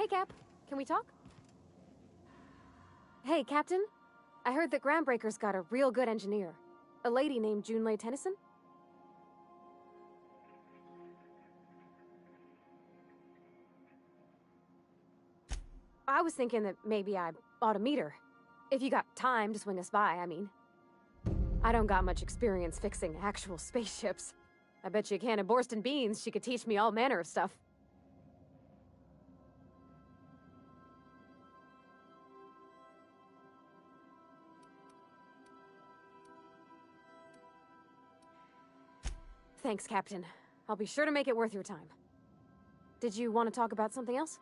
Hey, Cap. Can we talk? Hey, Captain. I heard that Groundbreaker's got a real good engineer. A lady named Junlei Tennyson? I was thinking that maybe I ought to meet her. If you got time to swing us by, I mean. I don't got much experience fixing actual spaceships. I bet you a can of Borston beans she could teach me all manner of stuff. Thanks, Captain. I'll be sure to make it worth your time. Did you want to talk about something else?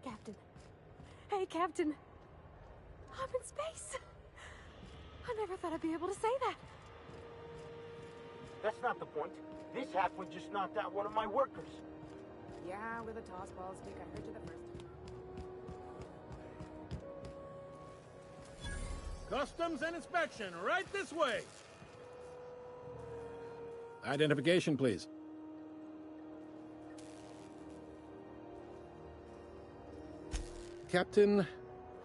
Captain. Hey, Captain. I'm in space. I never thought I'd be able to say that. That's not the point. This halfling just knocked out one of my workers. Yeah, with a toss ball stick, I heard you the first. Customs and inspection, right this way! Identification, please. Captain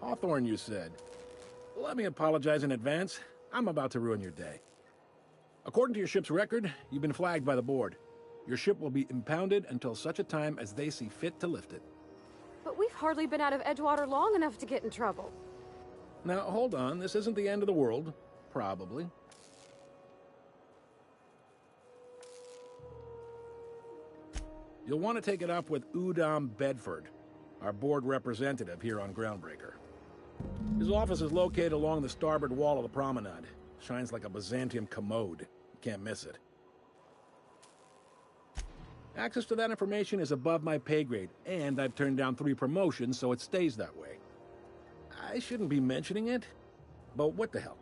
Hawthorne, you said. Let me apologize in advance. I'm about to ruin your day. According to your ship's record, you've been flagged by the board. Your ship will be impounded until such a time as they see fit to lift it. But we've hardly been out of Edgewater long enough to get in trouble. Now, hold on. This isn't the end of the world. Probably. You'll want to take it up with Udom Bedford, our board representative here on Groundbreaker. His office is located along the starboard wall of the promenade. Shines like a Byzantium commode. You can't miss it. Access to that information is above my pay grade, and I've turned down 3 promotions, so it stays that way. I shouldn't be mentioning it, but what the hell?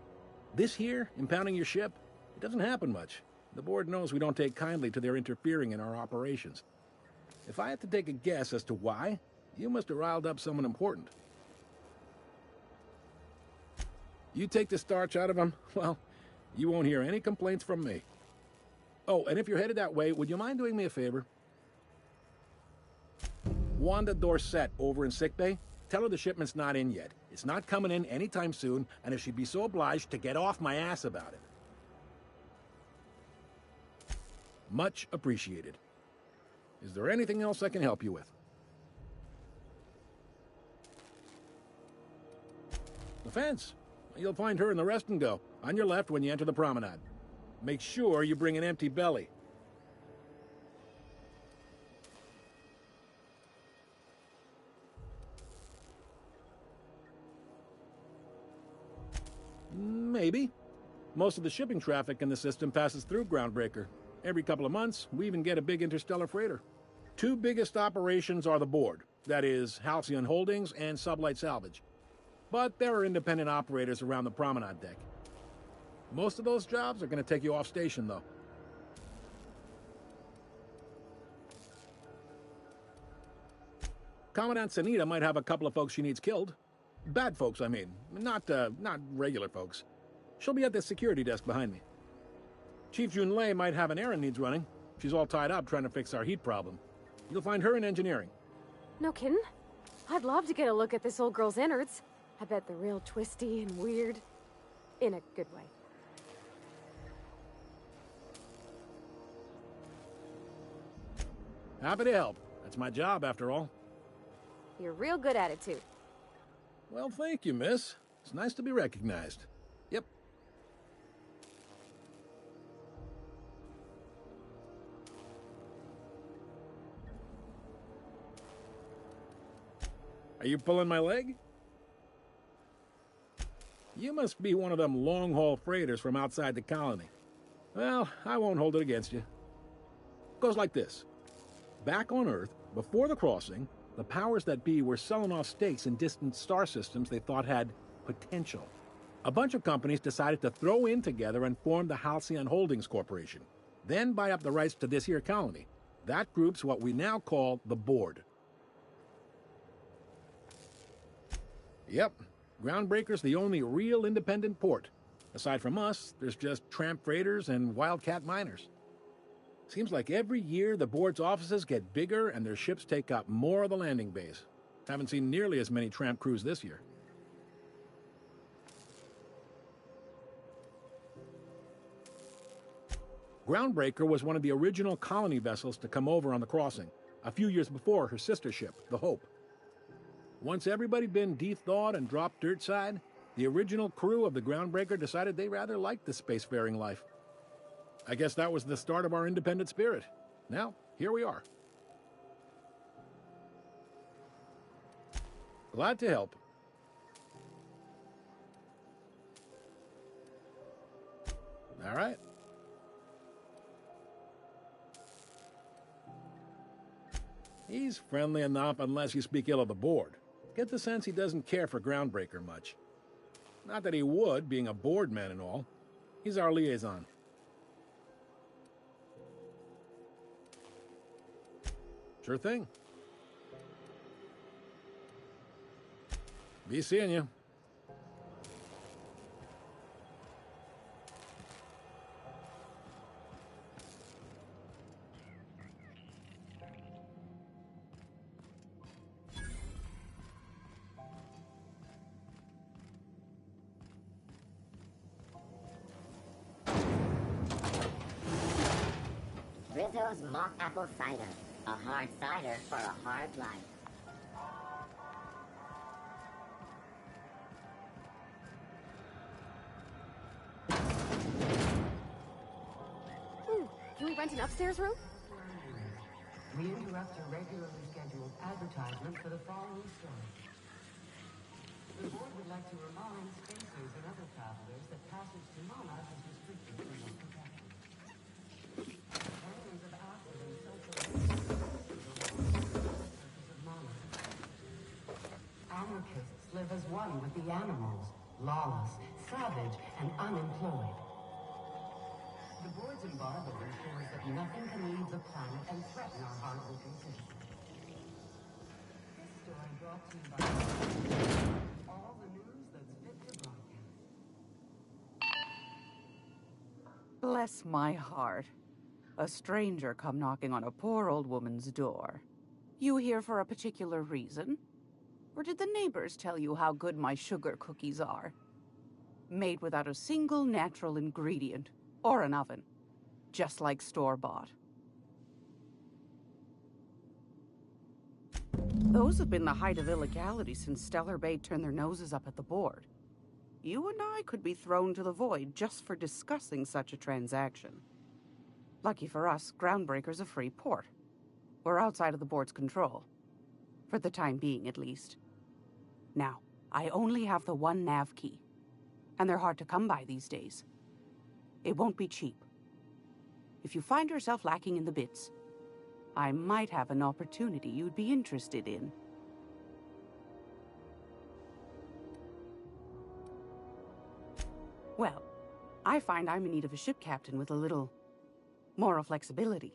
This here, impounding your ship, it doesn't happen much. The board knows we don't take kindly to their interfering in our operations. If I had to take a guess as to why, you must have riled up someone important. You take the starch out of them, well, you won't hear any complaints from me. Oh, and if you're headed that way, would you mind doing me a favor? Wanda Dorset over in sickbay, tell her the shipment's not in yet. It's not coming in anytime soon, and if she'd be so obliged to get off my ass about it. Much appreciated. Is there anything else I can help you with? The fence. You'll find her in the rest and go, on your left when you enter the promenade. Make sure you bring an empty belly. Maybe. Most of the shipping traffic in the system passes through Groundbreaker. Every couple of months, we even get a big interstellar freighter. 2 biggest operations are the board. That is, Halcyon Holdings and Sublight Salvage. But there are independent operators around the promenade deck. Most of those jobs are going to take you off station, though. Commandant Sanita might have a couple of folks she needs killed. Bad folks, I mean. Not regular folks. She'll be at the security desk behind me. Chief Junlei might have an errand needs running. She's all tied up trying to fix our heat problem. You'll find her in engineering. No kidding? I'd love to get a look at this old girl's innards. I bet they're real twisty and weird. In a good way. Happy to help. That's my job, after all. You're real good at it, too. Well, thank you, miss. It's nice to be recognized. Yep. Are you pulling my leg? You must be one of them long-haul freighters from outside the colony. Well, I won't hold it against you. Goes like this. Back on Earth, before the crossing, the powers that be were selling off stakes in distant star systems they thought had potential. A bunch of companies decided to throw in together and form the Halcyon Holdings Corporation, then buy up the rights to this here colony. That group's what we now call the Board. Yep, Groundbreaker's the only real independent port. Aside from us, there's just tramp freighters and wildcat miners. Seems like every year the Board's offices get bigger and their ships take up more of the landing base. Haven't seen nearly as many tramp crews this year. Groundbreaker was one of the original colony vessels to come over on the crossing, a few years before her sister ship, the Hope. Once everybody been de-thawed and dropped dirtside, the original crew of the Groundbreaker decided they rather liked the spacefaring life. I guess that was the start of our independent spirit. Now, here we are. Glad to help. All right. He's friendly enough unless you speak ill of the Board. Get the sense he doesn't care for Groundbreaker much. Not that he would, being a board man and all. He's our liaison. Sure thing. Be seeing you. Rizzo's Mock Apple Cider. A hard cider for a hard life. Ooh, can we rent an upstairs room? We interrupt your regularly scheduled advertisement for the following story. The board would like to remind spacers and other travelers that passage to Monarch is restricted for local protection. Owners of acid and social of Monarch. Anarchists live as one with the animals, lawless, savage, and unemployed. The board's embargo ensures that nothing can leave the planet and threaten our hardworking citizens. This story brought to you by all the news that's fit to broadcast. Bless my heart. A stranger come knocking on a poor old woman's door. You here for a particular reason? Or did the neighbors tell you how good my sugar cookies are? Made without a single natural ingredient, or an oven. Just like store-bought. Those have been the height of illegality since Stellar Bay turned their noses up at the board. You and I could be thrown to the void just for discussing such a transaction. Lucky for us, Groundbreaker's a free port. We're outside of the board's control. For the time being, at least. Now, I only have the one nav key. And they're hard to come by these days. It won't be cheap. If you find yourself lacking in the bits, I might have an opportunity you'd be interested in. Well, I find I'm in need of a ship captain with a little moral flexibility.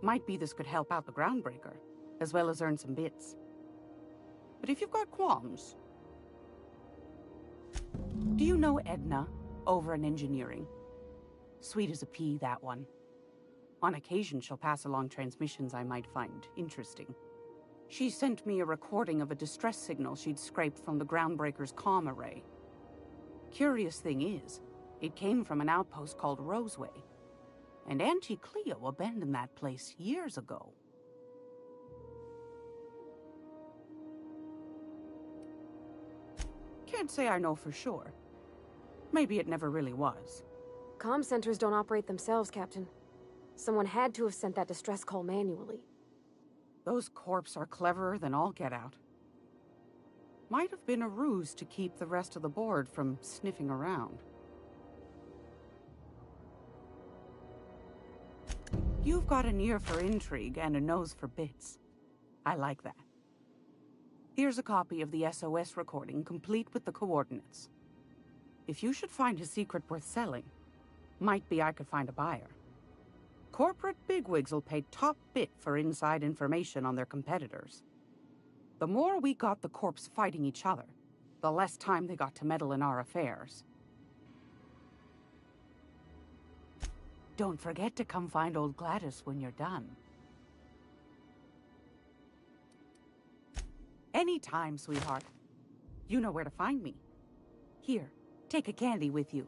Might be this could help out the Groundbreaker, as well as earn some bits. But if you've got qualms... Do you know Edna, over in engineering? Sweet as a pea, that one. On occasion, she'll pass along transmissions I might find interesting. She sent me a recording of a distress signal she'd scraped from the Groundbreaker's comm array. Curious thing is, it came from an outpost called Roseway. And Auntie Cleo abandoned that place years ago. Can't say I know for sure. Maybe it never really was. Comm centers don't operate themselves, Captain. Someone had to have sent that distress call manually. Those corps are cleverer than all get out. Might have been a ruse to keep the rest of the board from sniffing around. You've got an ear for intrigue and a nose for bits. I like that. Here's a copy of the SOS recording, complete with the coordinates. If you should find his secret worth selling, might be I could find a buyer. Corporate bigwigs will pay top bit for inside information on their competitors. The more we got the corps fighting each other, the less time they got to meddle in our affairs. Don't forget to come find old Gladys when you're done. Anytime, sweetheart. You know where to find me. Here, take a candy with you.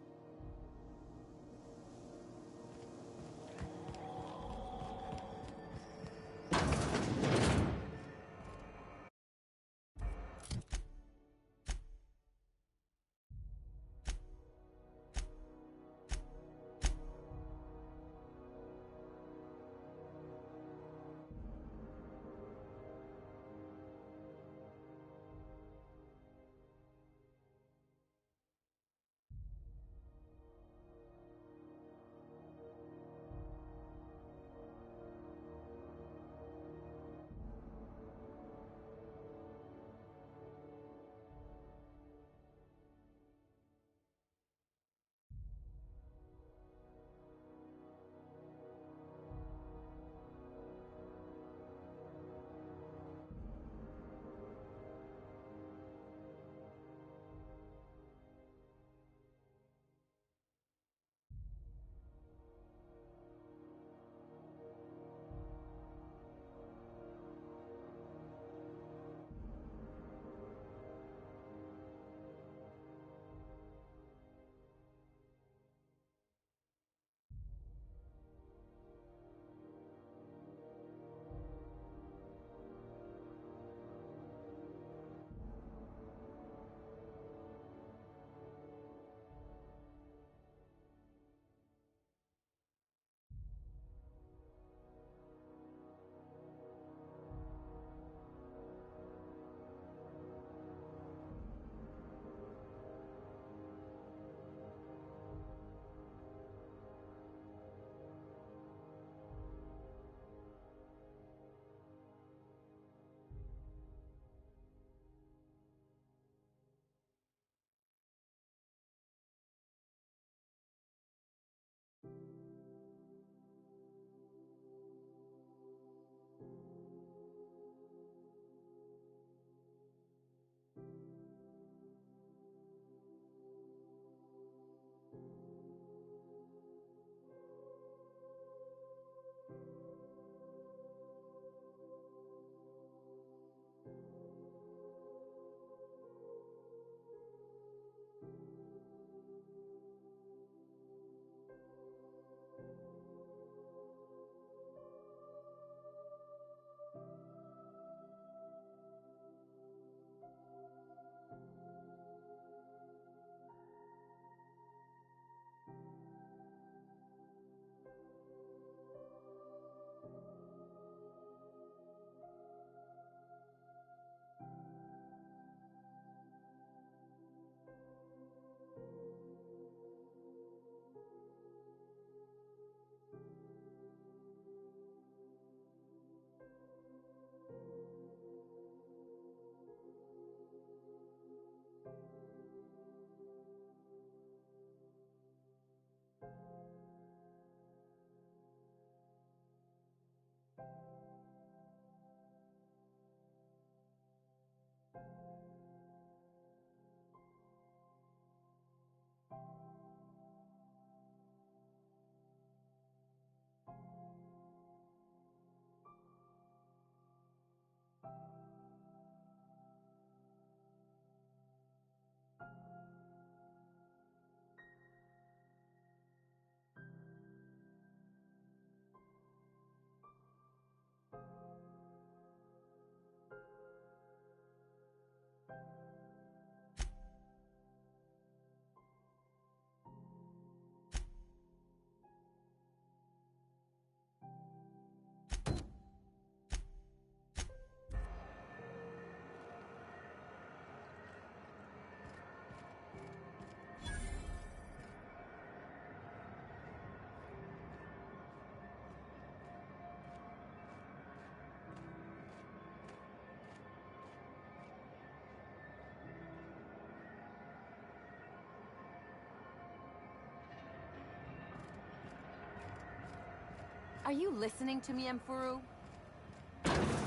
Are you listening to me, Emfuru?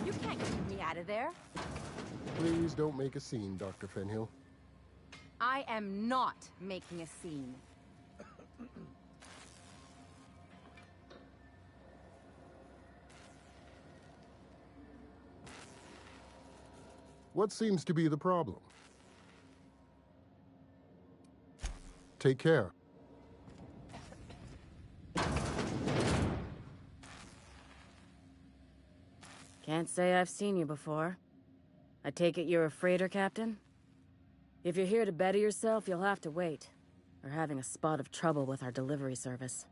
You can't keep me out of there. Please don't make a scene, Dr. Fenhill. I am not making a scene. What seems to be the problem? Take care. Can't say I've seen you before. I take it you're a freighter captain? If you're here to better yourself, you'll have to wait. We're having a spot of trouble with our delivery service.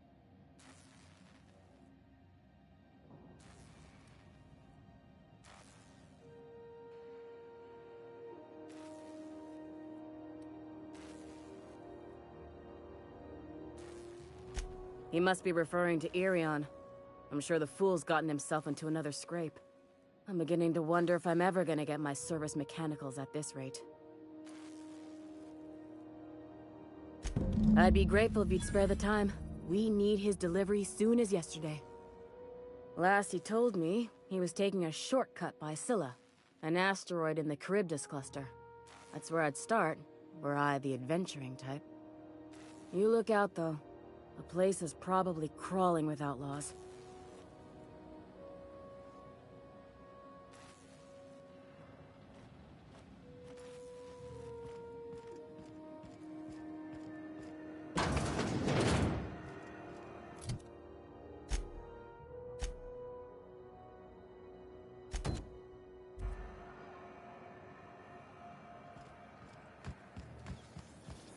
He must be referring to Irion. I'm sure the fool's gotten himself into another scrape. I'm beginning to wonder if I'm ever gonna get my service mechanicals at this rate. I'd be grateful if you'd spare the time. We need his delivery soon as yesterday. Last he told me, he was taking a shortcut by Scylla, an asteroid in the Charybdis cluster. That's where I'd start, were I the adventuring type. You look out, though. The place is probably crawling with outlaws.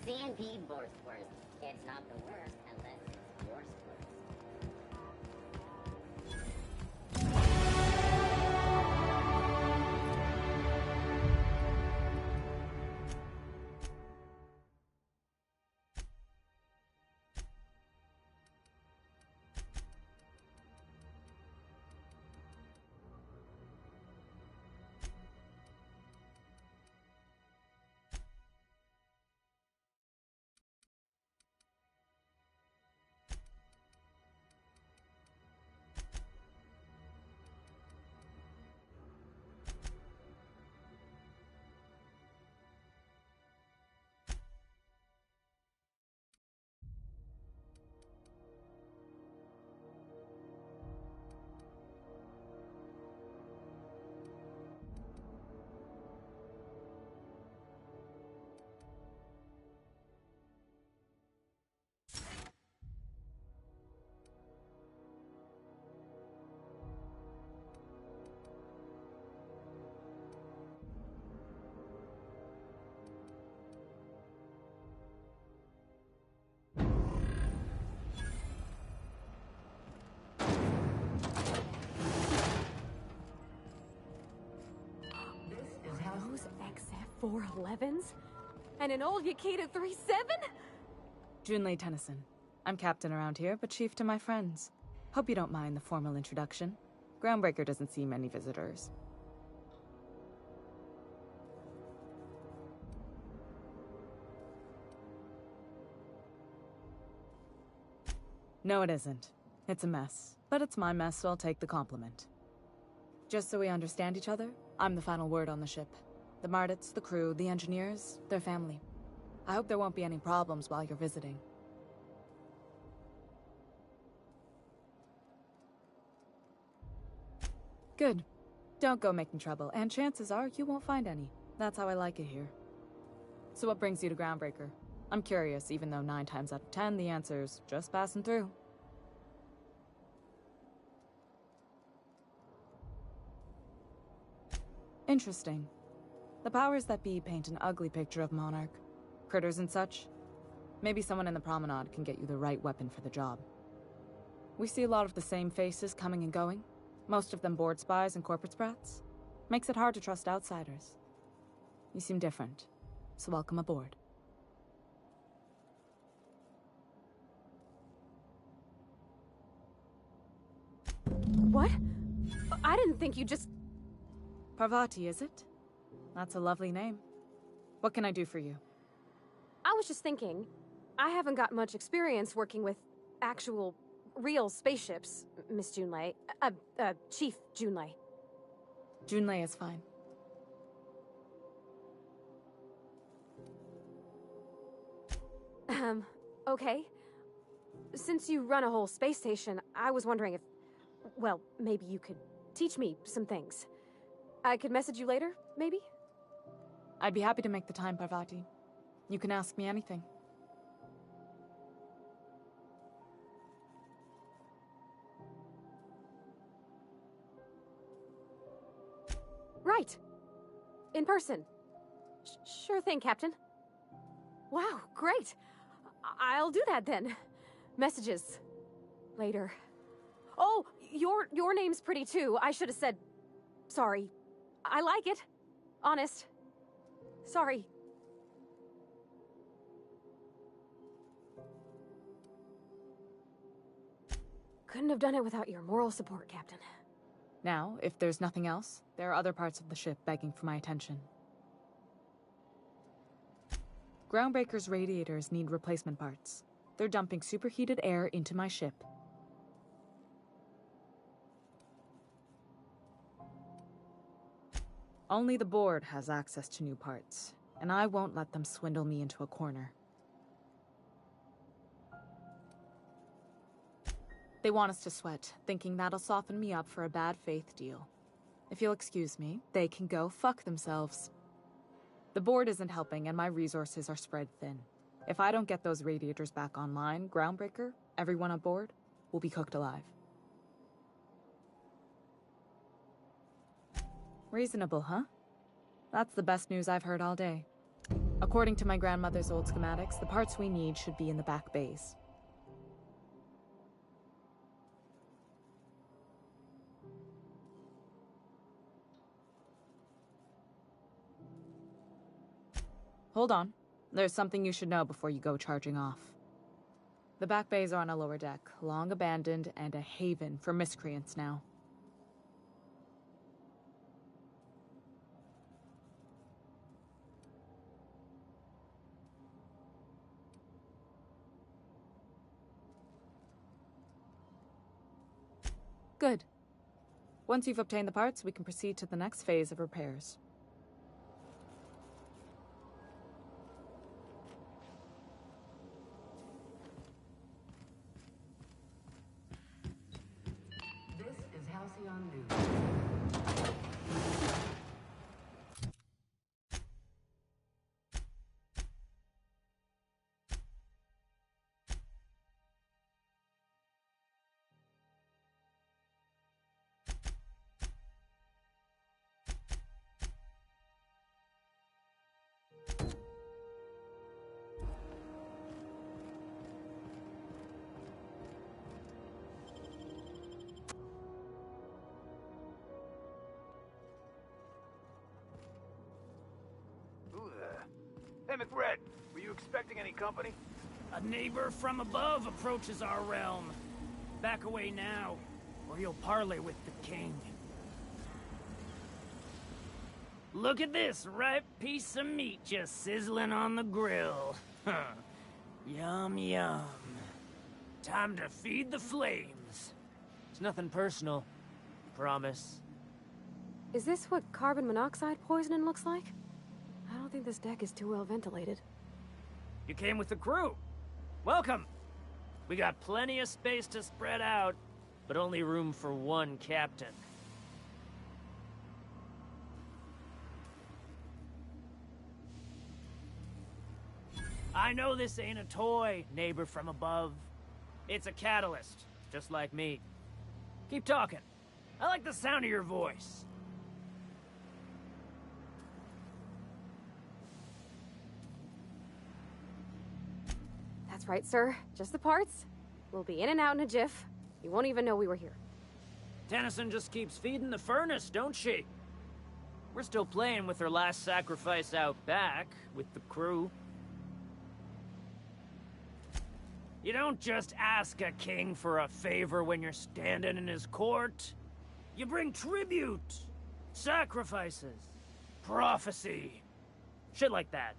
C&P Borstworth. It's not the worst unless it's Borstworth. Those XF411s? And an old Yakeda 37? Junlei Tennyson. I'm captain around here, but chief to my friends. Hope you don't mind the formal introduction. Groundbreaker doesn't see many visitors. No, it isn't. It's a mess. But it's my mess, so I'll take the compliment. Just so we understand each other, I'm the final word on the ship. The Mardits, the crew, the engineers, their family. I hope there won't be any problems while you're visiting. Good. Don't go making trouble, and chances are you won't find any. That's how I like it here. So what brings you to Groundbreaker? I'm curious, even though 9 times out of 10 the answer's just passing through. Interesting. The powers that be paint an ugly picture of Monarch. Critters and such. Maybe someone in the Promenade can get you the right weapon for the job. We see a lot of the same faces coming and going. Most of them board spies and corporate sprats. Makes it hard to trust outsiders. You seem different, so welcome aboard. What? I didn't think you just... Parvati, is it? That's a lovely name. What can I do for you? I was just thinking, I haven't got much experience working with actual real spaceships, Miss Junlei. Chief Junlei. Junlei is fine. Okay. Since you run a whole space station, I was wondering if... Well, maybe you could teach me some things. I could message you later, maybe? I'd be happy to make the time, Parvati. You can ask me anything. Right. In person. Sure thing, Captain. Wow, great. I'll do that then. Messages. Later. Oh, your name's pretty too. I should have said... Sorry. I like it. Honest. Sorry. Couldn't have done it without your moral support, Captain. Now, if there's nothing else, there are other parts of the ship begging for my attention. Groundbreaker's radiators need replacement parts. They're dumping superheated air into my ship. Only the board has access to new parts, and I won't let them swindle me into a corner. They want us to sweat, thinking that'll soften me up for a bad faith deal. If you'll excuse me, they can go fuck themselves. The board isn't helping, and my resources are spread thin. If I don't get those radiators back online, Groundbreaker, everyone aboard, will be cooked alive. Reasonable, huh? That's the best news I've heard all day. According to my grandmother's old schematics, the parts we need should be in the back bays. Hold on. There's something you should know before you go charging off. The back bays are on a lower deck, long abandoned and a haven for miscreants now. Good. Once you've obtained the parts, we can proceed to the next phase of repairs. This is Halcyon News. Hey, McRed, were you expecting any company? A neighbor from above approaches our realm. Back away now, or you'll parley with the king. Look at this ripe piece of meat just sizzling on the grill. Yum, yum. Time to feed the flames. It's nothing personal. Promise. Is this what carbon monoxide poisoning looks like? I don't think this deck is too well ventilated. You came with the crew. Welcome. We got plenty of space to spread out, but only room for one captain. I know this ain't a toy, neighbor from above. It's a catalyst, just like me. Keep talking. I like the sound of your voice. That's right, sir. Just the parts. We'll be in and out in a jiff. You won't even know we were here. Tennyson just keeps feeding the furnace, don't she? We're still playing with her last sacrifice out back, with the crew. You don't just ask a king for a favor when you're standing in his court. You bring tribute, sacrifices, prophecy, shit like that.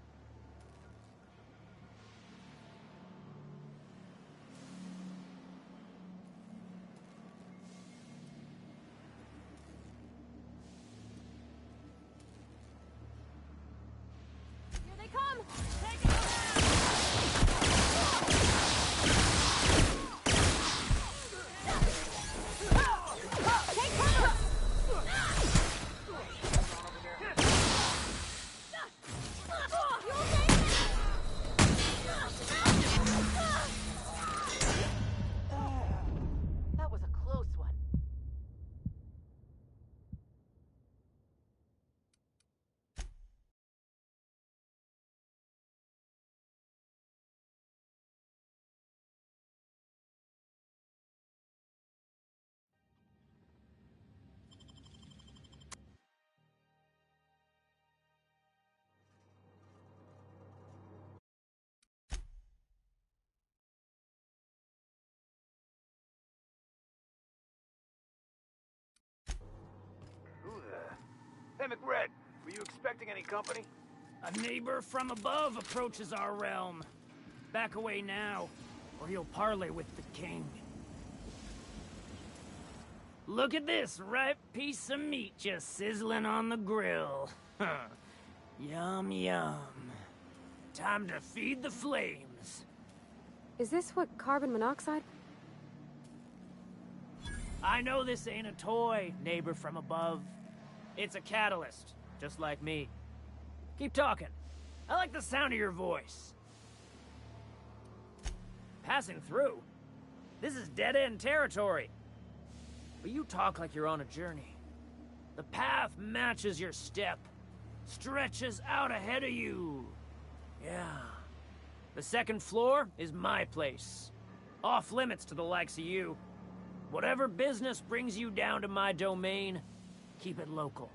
That was a close one. Who the... Hey, McRed, were you expecting any company? A neighbor from above approaches our realm. Back away now, or you'll parley with the king. Look at this ripe piece of meat just sizzling on the grill. Yum, yum. Time to feed the flames. Is this what carbon monoxide? I know this ain't a toy, neighbor from above. It's a catalyst, just like me. Keep talking. I like the sound of your voice. Passing through? This is dead-end territory. But you talk like you're on a journey. The path matches your step. Stretches out ahead of you. Yeah. The second floor is my place. Off limits to the likes of you. Whatever business brings you down to my domain, keep it local.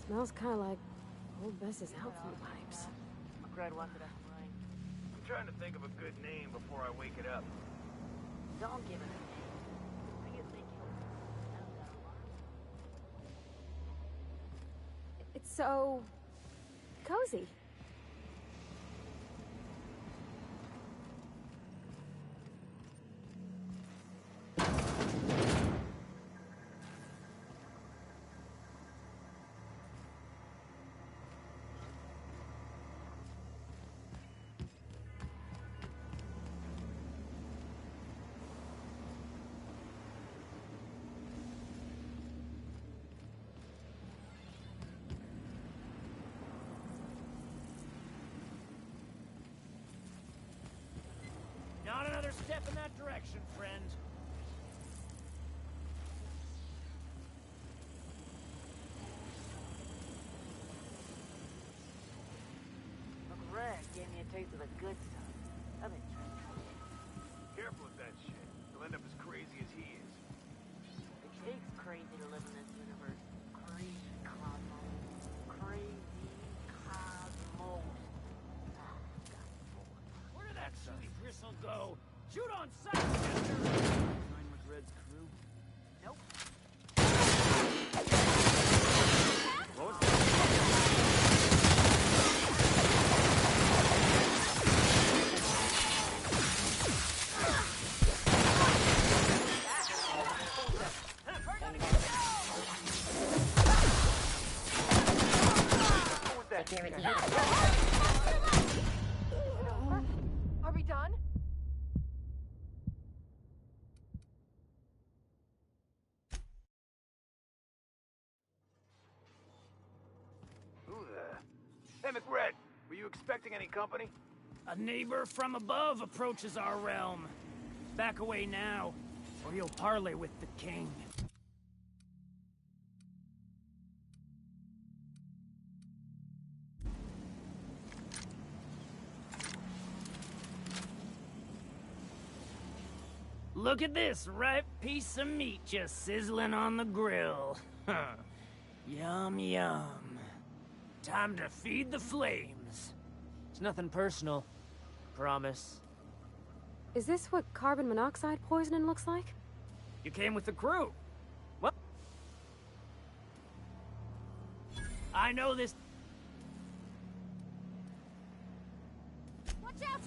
Smells kind of like old Bess's outflow pipes. McRed wanted us mine. I'm trying to think of a good name before I wake it up. Don't give it a name. Do you think you'll sound that alarm? It's so... cozy. Not another step in that direction, friend. McRed gave me a taste of the good stuff. I've been trying to try it. Careful with that shit. You'll end up as crazy as he is. It takes crazy to live in this universe. Crazy cosmos. Crazy cosmos. Where did that silly bristle go? Shoot on sight, Chester! Join McRed's crew? Nope. What was that? Are we done? Who the... Hey, McRed, were you expecting any company? A neighbor from above approaches our realm. Back away now, or you'll parley with the king. Look at this ripe piece of meat just sizzling on the grill. Yum, yum. Time to feed the flames. It's nothing personal. Promise. Is this what carbon monoxide poisoning looks like? You came with the crew. What? I know this. Watch out!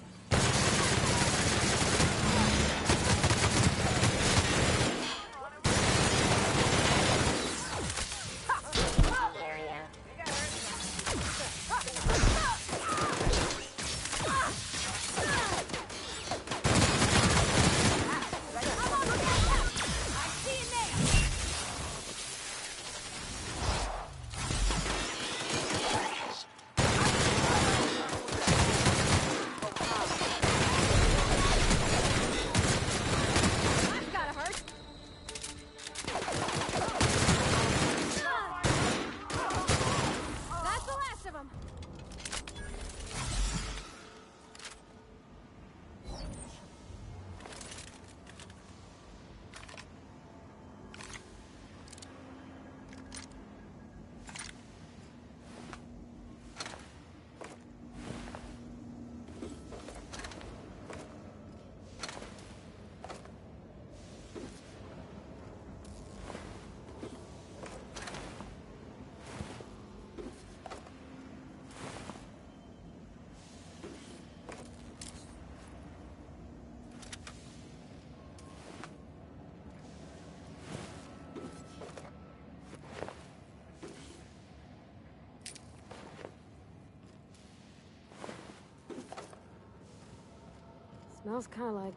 Smells kind of like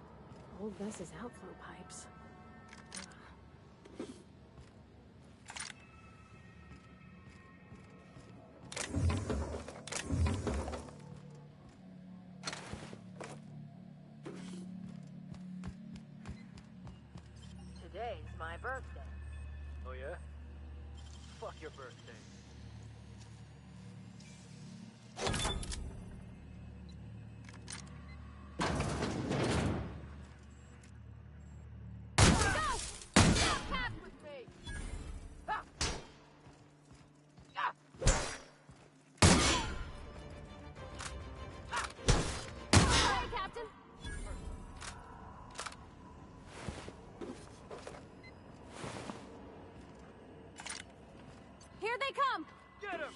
old Vess's outflow pipes. Today's my birthday. Oh yeah? Fuck your birthday. Here they come! Get him!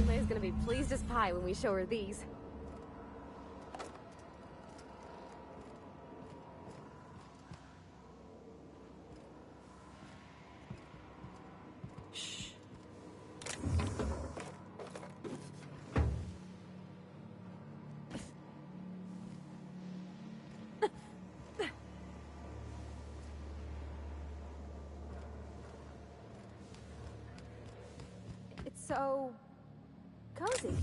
Lay's gonna be pleased as pie when we show her these. Shh. It's so cozy.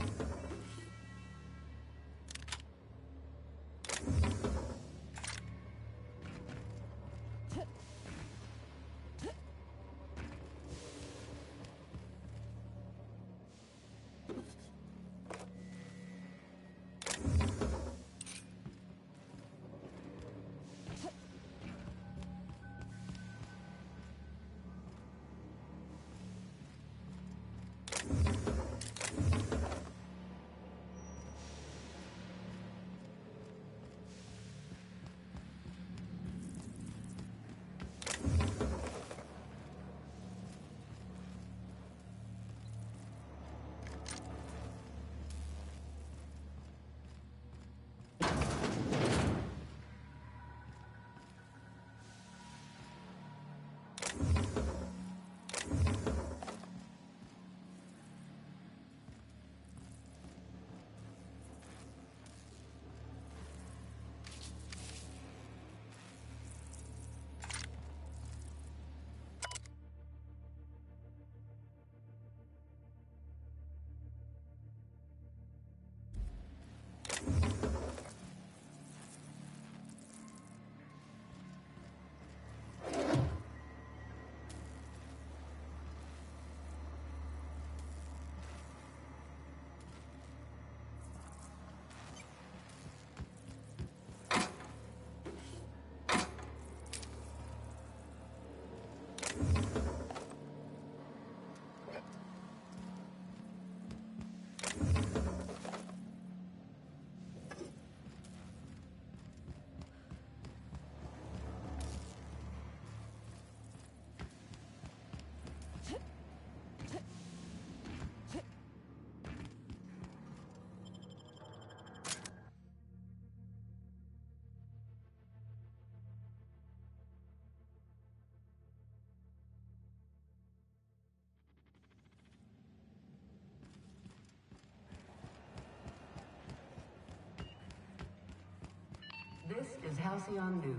This is Halcyon News.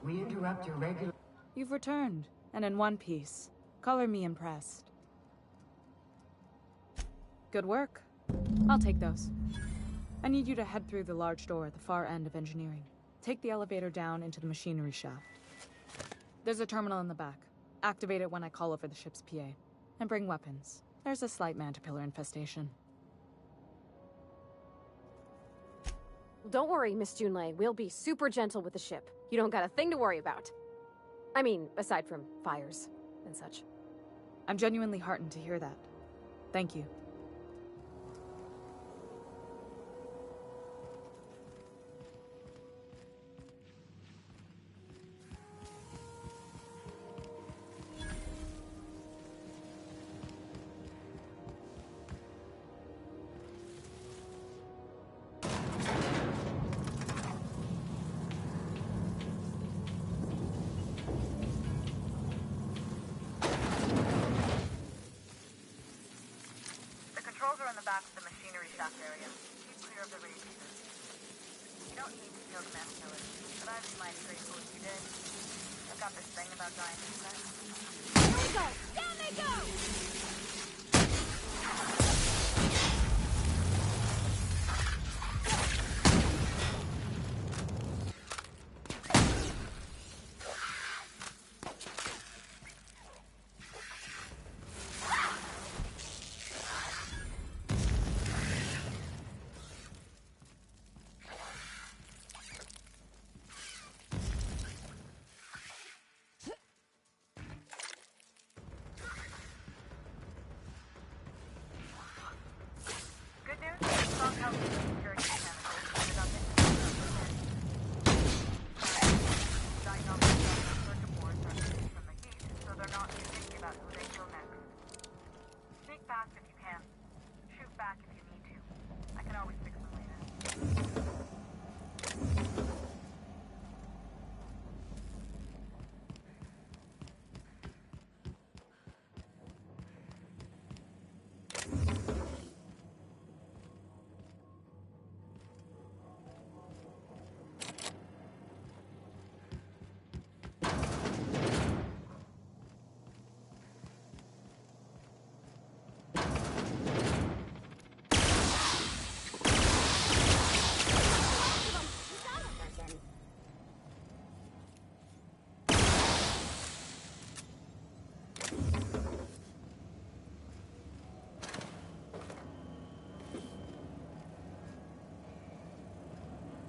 We interrupt your regular... You've returned, and in one piece. Color me impressed. Good work. I'll take those. I need you to head through the large door at the far end of engineering. Take the elevator down into the machinery shaft. There's a terminal in the back. Activate it when I call over the ship's PA. And bring weapons. There's a slight mantipillar infestation. Don't worry, Miss Junlei. We'll be super gentle with the ship. You don't got a thing to worry about. I mean, aside from fires and such. I'm genuinely heartened to hear that. Thank you. Controls are in the back of the machinery shaft area. Keep clear of the radiators. You don't need to kill the mass killer, but I'd be mighty grateful if you did. I've got this thing about dying insects. Here we go! Down they go!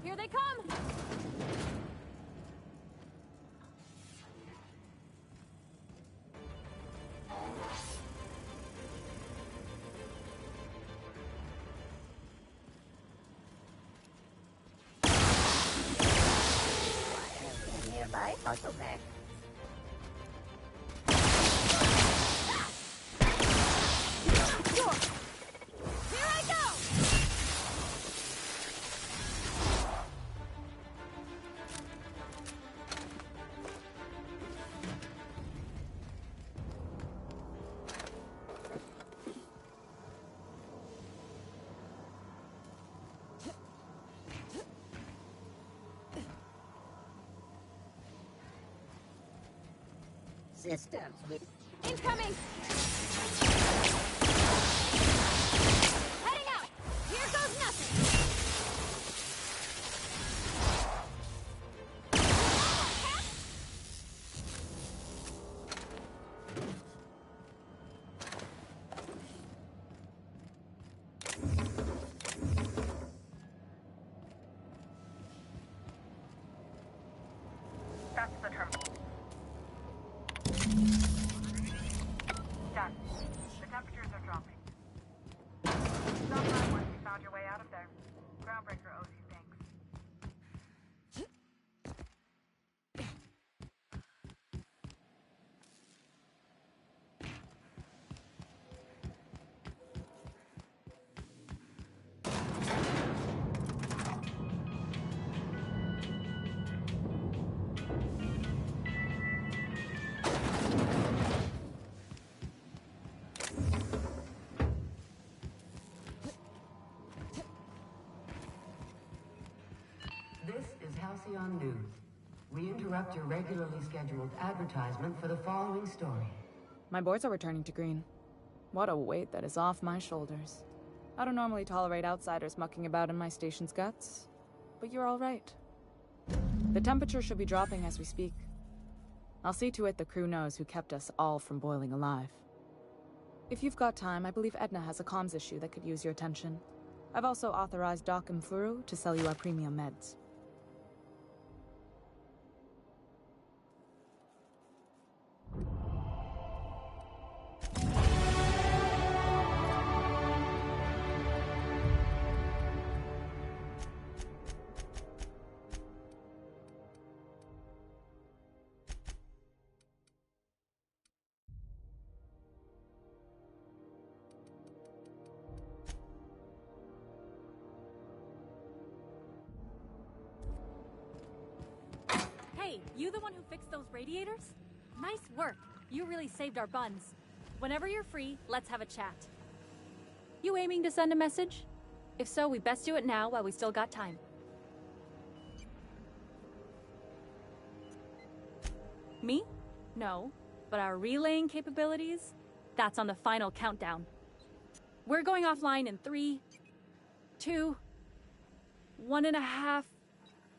Here they come! Nearby automac. Here I go! Systems with Incoming! Heading out! Here goes nothing! That's the terminal. Done. The temperatures are dropping. Stop by once you found your way out of there. Groundbreaker owes you thanks. This is Halcyon News. We interrupt your regularly scheduled advertisement for the following story. My boards are returning to green. What a weight that is off my shoulders. I don't normally tolerate outsiders mucking about in my station's guts, but you're all right. The temperature should be dropping as we speak. I'll see to it the crew knows who kept us all from boiling alive. If you've got time, I believe Edna has a comms issue that could use your attention. I've also authorized Doc and Furu to sell you our premium meds. Hey, you the one who fixed those radiators? Nice work. You really saved our buns. Whenever you're free, let's have a chat. You aiming to send a message? If so, we best do it now while we still got time. Me? No. But our relaying capabilities? That's on the final countdown. We're going offline in 3, 2, 1.5...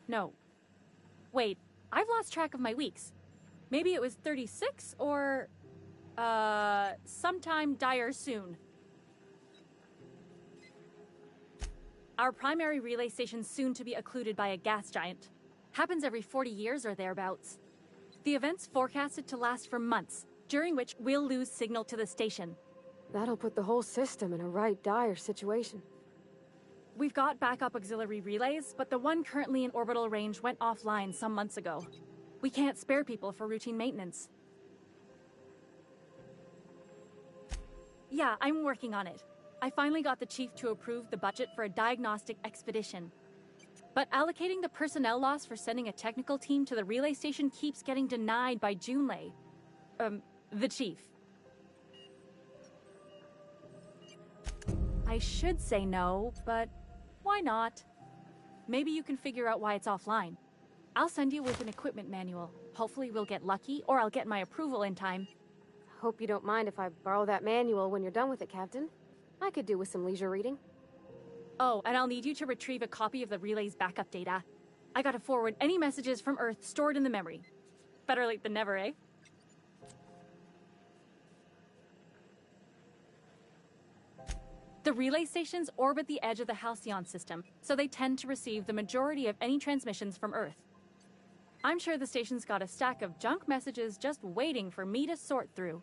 No. Wait, I've lost track of my weeks. Maybe it was 36 or... sometime dire soon. Our primary relay station's soon to be occluded by a gas giant. Happens every 40 years or thereabouts. The event's forecasted to last for months, during which we'll lose signal to the station. That'll put the whole system in a right dire situation. We've got backup auxiliary relays, but the one currently in orbital range went offline some months ago. We can't spare people for routine maintenance. Yeah, I'm working on it. I finally got the chief to approve the budget for a diagnostic expedition. But allocating the personnel loss for sending a technical team to the relay station keeps getting denied by Junlei. The chief. I should say no, but why not? Maybe you can figure out why it's offline. I'll send you with an equipment manual. Hopefully we'll get lucky, or I'll get my approval in time. Hope you don't mind if I borrow that manual when you're done with it, Captain. I could do with some leisure reading. Oh, and I'll need you to retrieve a copy of the relay's backup data. I gotta forward any messages from Earth stored in the memory. Better late than never, eh? The relay stations orbit the edge of the Halcyon system, so they tend to receive the majority of any transmissions from Earth. I'm sure the station's got a stack of junk messages just waiting for me to sort through.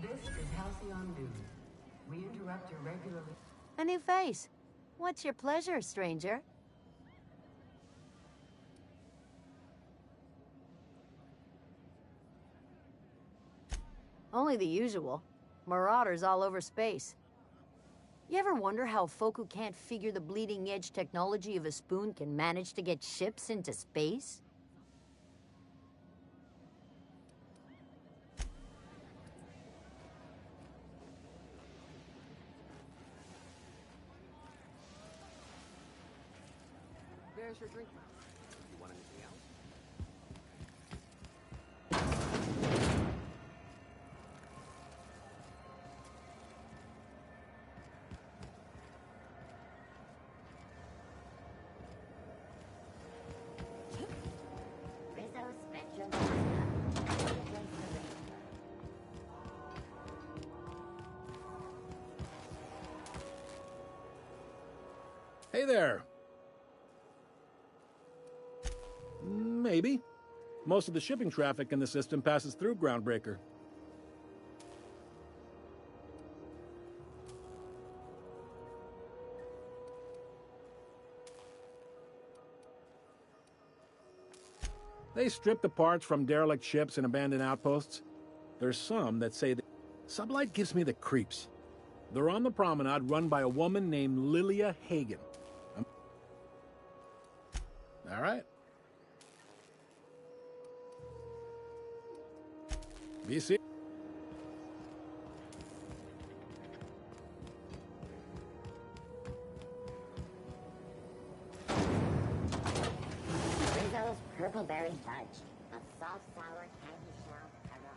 This is Halcyon News. We interrupt your regularly... A new face. What's your pleasure, stranger? Only the usual. Marauders all over space. You ever wonder how folk who can't figure the bleeding edge technology of a spoon can manage to get ships into space? There's your drink. You want anything else? Rizzo Spectrum Hey there. Maybe. Most of the shipping traffic in the system passes through Groundbreaker. They strip the parts from derelict ships and abandoned outposts. There's some that say that Sublight gives me the creeps. They're on the promenade run by a woman named Lilia Hagen. All right. Be serious. Rizzo's Purple Berry Fudge. A soft, sour candy shell aroma.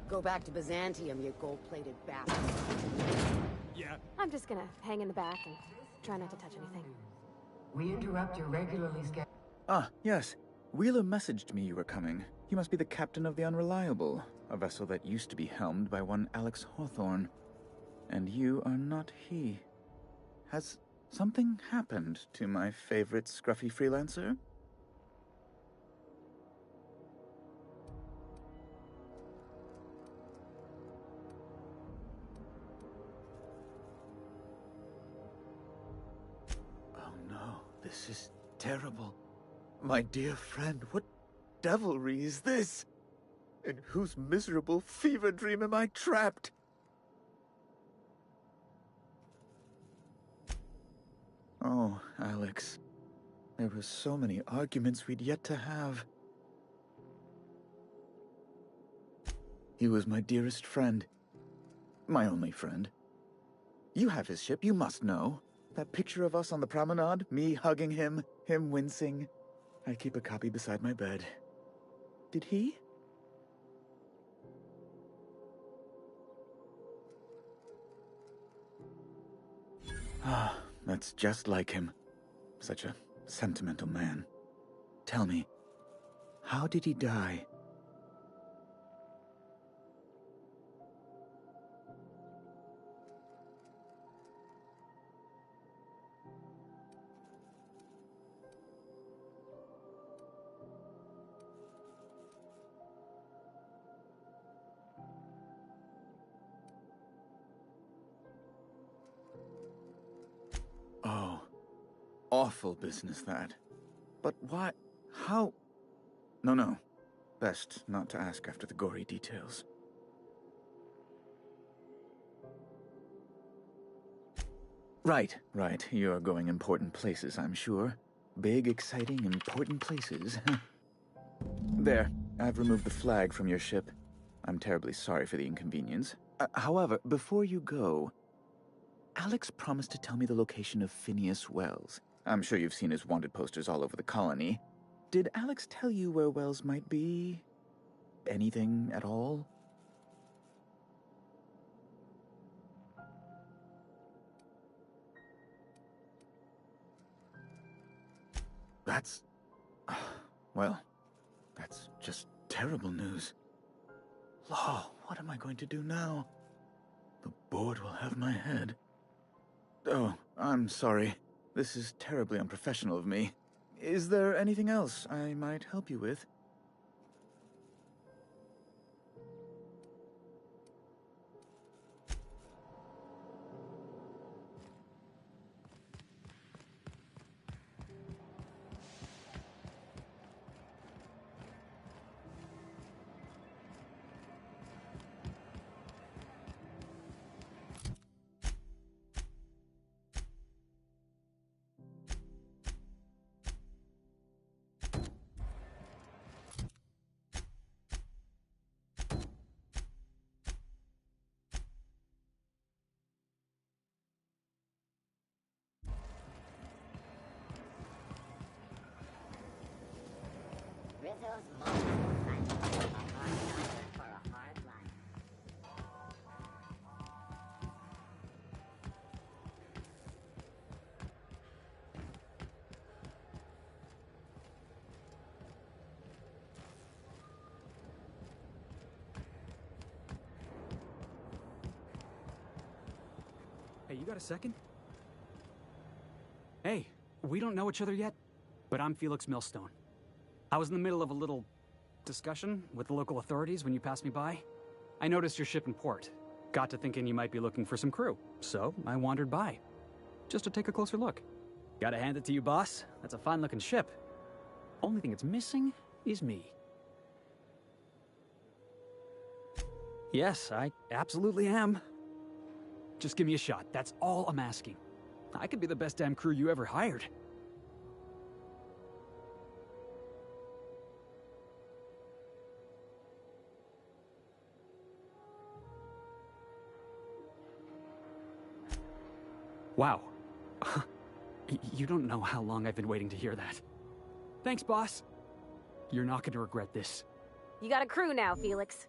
Go back to Byzantium, you gold-plated bastard. Yeah. I'm just gonna hang in the back and try not to touch anything. We interrupt your regularly scheduled... Ah, yes. Wheeler messaged me you were coming. You must be the captain of the Unreliable, a vessel that used to be helmed by one Alex Hawthorne. And you are not he. Has something happened to my favorite scruffy freelancer? Oh no, this is terrible. My dear friend, what devilry is this? In whose miserable fever dream am I trapped? Oh, Alex. There were so many arguments we'd yet to have. He was my dearest friend. My only friend. You have his ship, you must know. That picture of us on the promenade, me hugging him, him wincing. I keep a copy beside my bed. Did he? Ah, that's just like him. Such a sentimental man. Tell me, how did he die? Oh, awful business that. But why? How? No. Best not to ask after the gory details. Right. You're going important places, I'm sure. Big, exciting, important places. There, I've removed the flag from your ship. I'm terribly sorry for the inconvenience. However, before you go, Alex promised to tell me the location of Phineas Wells. I'm sure you've seen his wanted posters all over the colony. Did Alex tell you where Wells might be? Anything at all? That's... well, that's just terrible news. Law, what am I going to do now? The board will have my head. Oh, I'm sorry. This is terribly unprofessional of me. Is there anything else I might help you with? Rizzo's multiple times a hard dollar for a hard life. Hey, you got a second? Hey, we don't know each other yet, but I'm Felix Millstone. I was in the middle of a little discussion with the local authorities when you passed me by. I noticed your ship in port. Got to thinking you might be looking for some crew, so I wandered by, just to take a closer look. Gotta hand it to you, boss. That's a fine-looking ship. Only thing it's missing is me. Yes, I absolutely am. Just give me a shot. That's all I'm asking. I could be the best damn crew you ever hired. Wow. You don't know how long I've been waiting to hear that. Thanks, boss. You're not going to regret this. You got a crew now, Felix.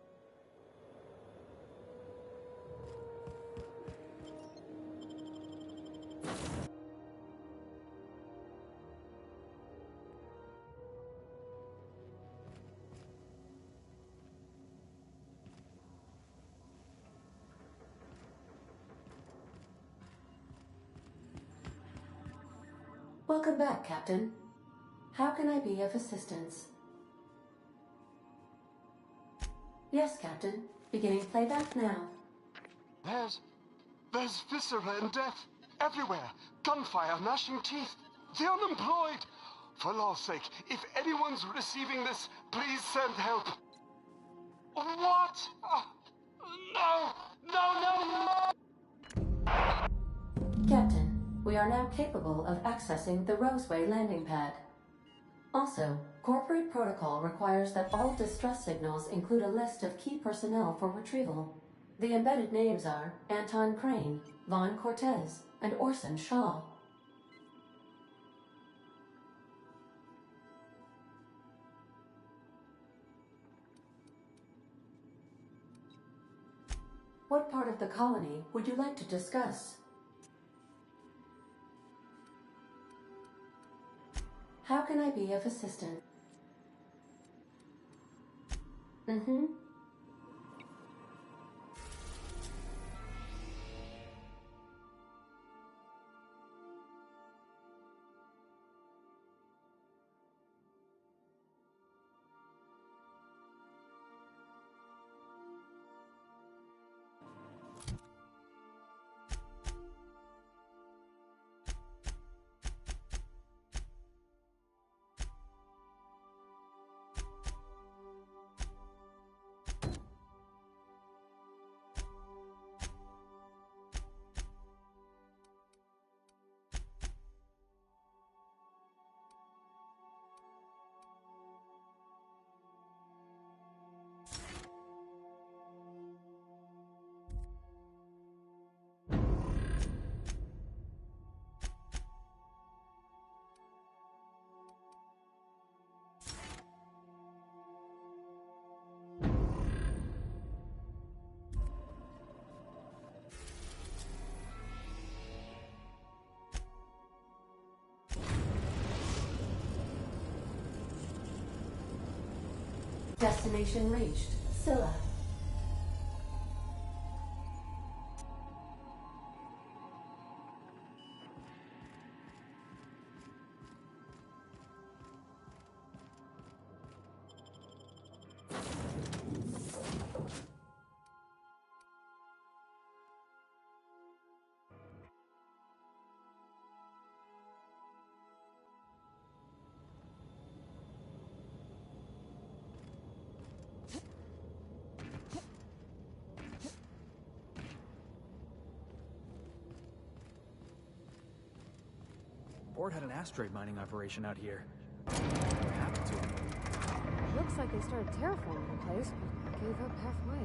Welcome back, Captain. How can I be of assistance? Yes, Captain. Beginning playback now. There's viscera and death everywhere. Gunfire, gnashing teeth. The unemployed. For law's sake, if anyone's receiving this, please send help. What? No! No, no, no! Captain, we are now capable of accessing the Roseway landing pad. Also, corporate protocol requires that all distress signals include a list of key personnel for retrieval. The embedded names are Anton Crane, Vaughn Cortez, and Orson Shaw. What part of the colony would you like to discuss? How can I be of assistance? Destination reached. Scylla. Board had an asteroid mining operation out here. What happened to him? Looks like they started terraforming the place, but gave up halfway.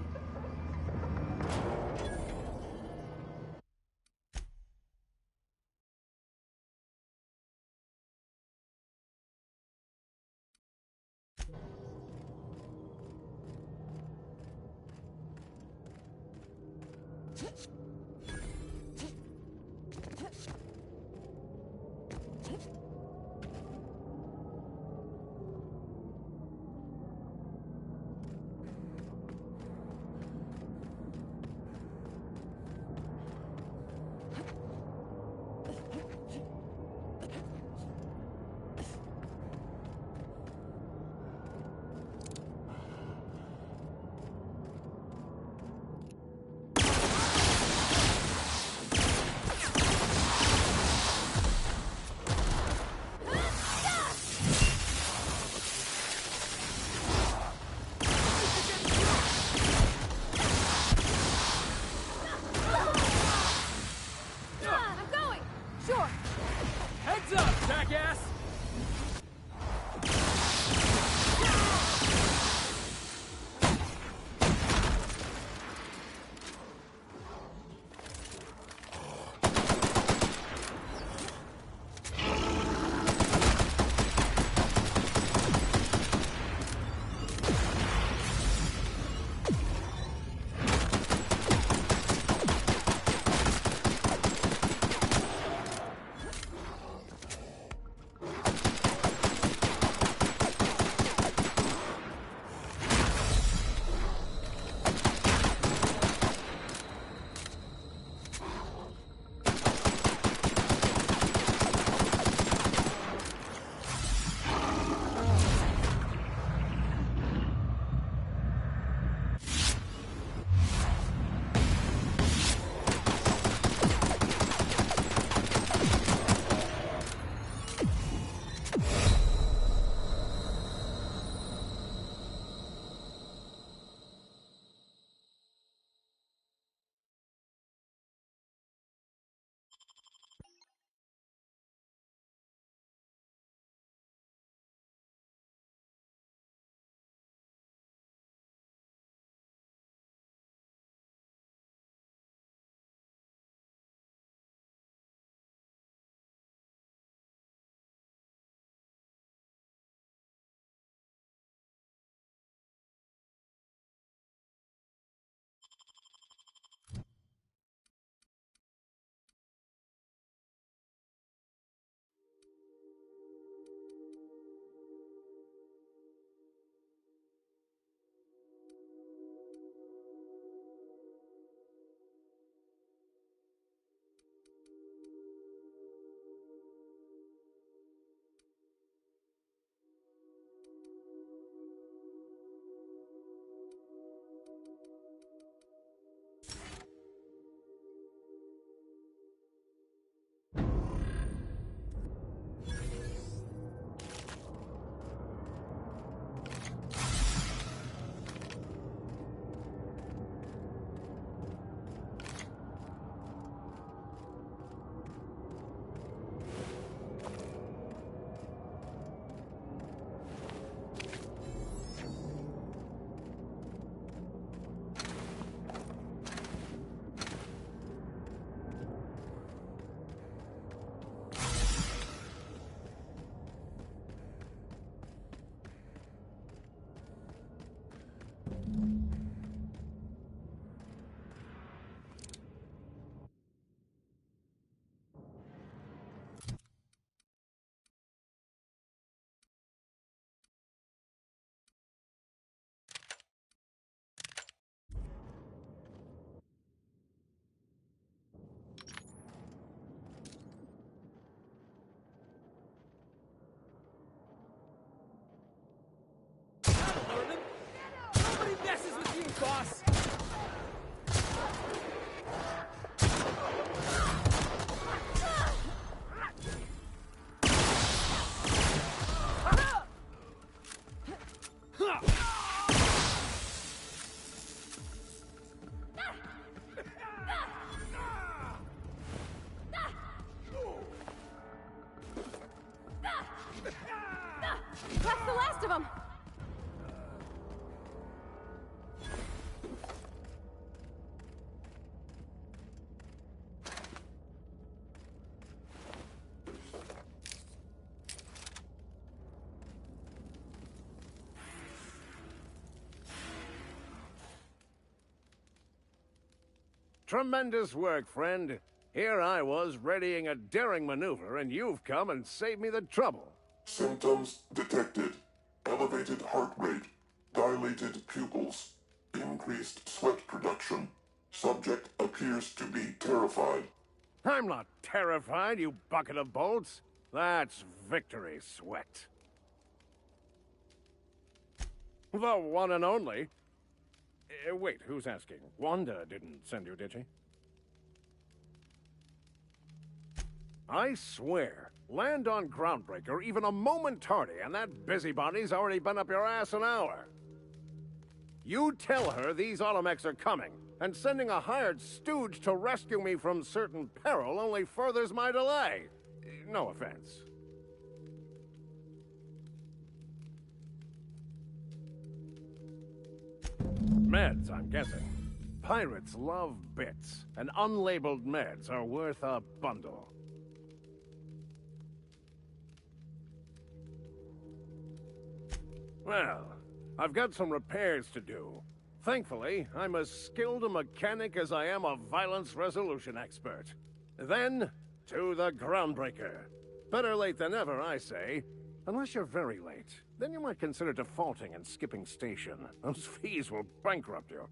boss! That's the last of them! Tremendous work, friend. Here I was readying a daring maneuver, and you've come and saved me the trouble. Symptoms detected. Elevated heart rate, dilated pupils, increased sweat production. Subject appears to be terrified. I'm not terrified, you bucket of bolts. That's victory sweat. The one and only. Wait, who's asking? Wanda didn't send you, did she? I swear, land on Groundbreaker even a moment tardy, and that busybody's already been up your ass an hour. You tell her these Automechs are coming, and sending a hired stooge to rescue me from certain peril only furthers my delay. No offense. Meds, I'm guessing. Pirates love bits, and unlabeled meds are worth a bundle. Well, I've got some repairs to do. Thankfully, I'm as skilled a mechanic as I am a violence resolution expert. Then, to the Groundbreaker. Better late than never, I say. Unless you're very late. Then you might consider defaulting and skipping station. Those fees will bankrupt you.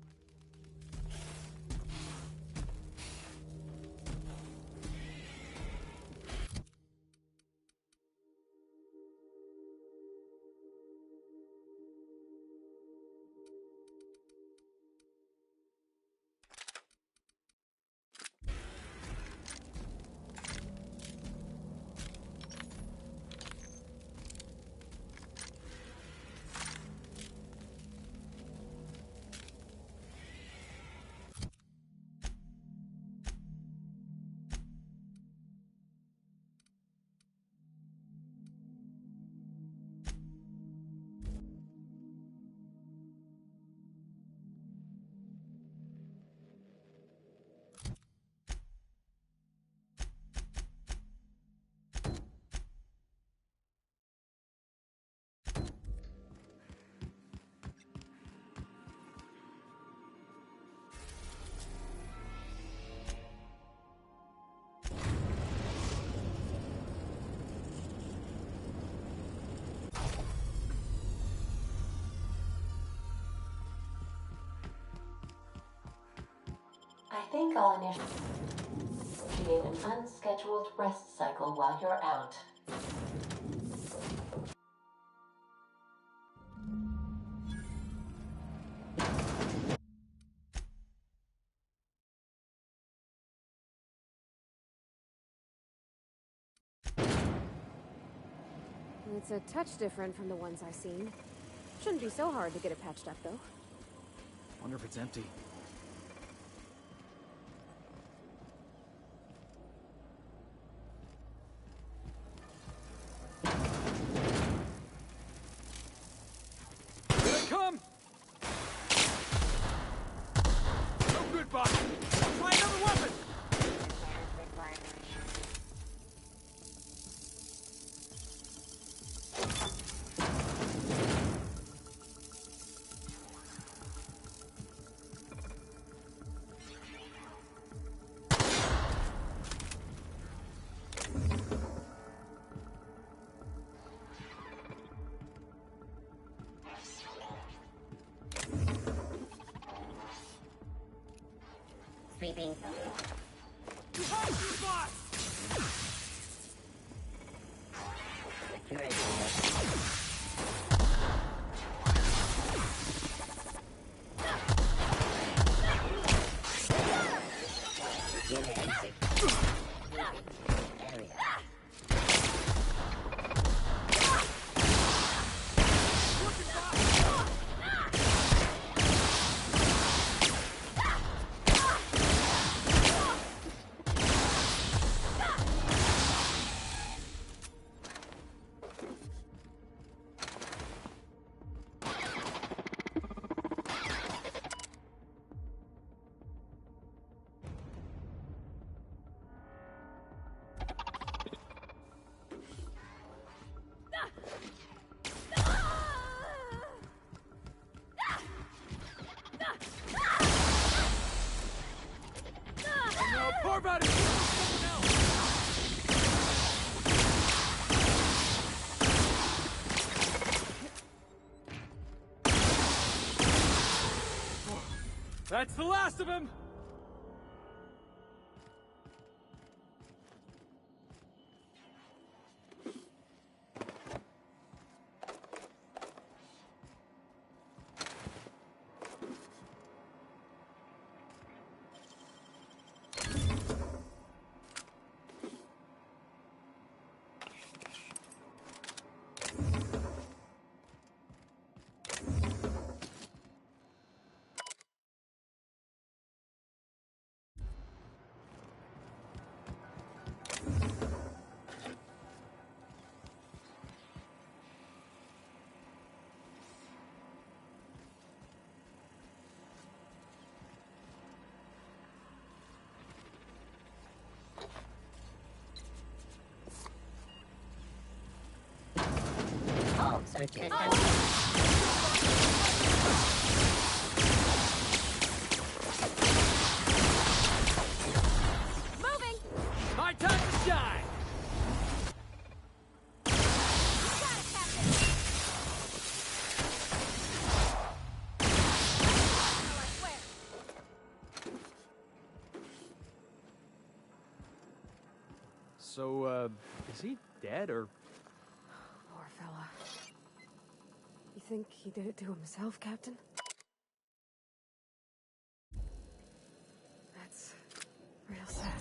I think I'll initiate an unscheduled rest cycle while you're out. It's a touch different from the ones I've seen. Shouldn't be so hard to get it patched up, though. Wonder if it's empty. Here they come! No good, boss! Try another weapon! Sweeping. Behind you, boss! Security. That's the last of him! Search Moving! My time to shine! So, is he dead or? Poor fella. You think he did it to himself, Captain? That's real sad.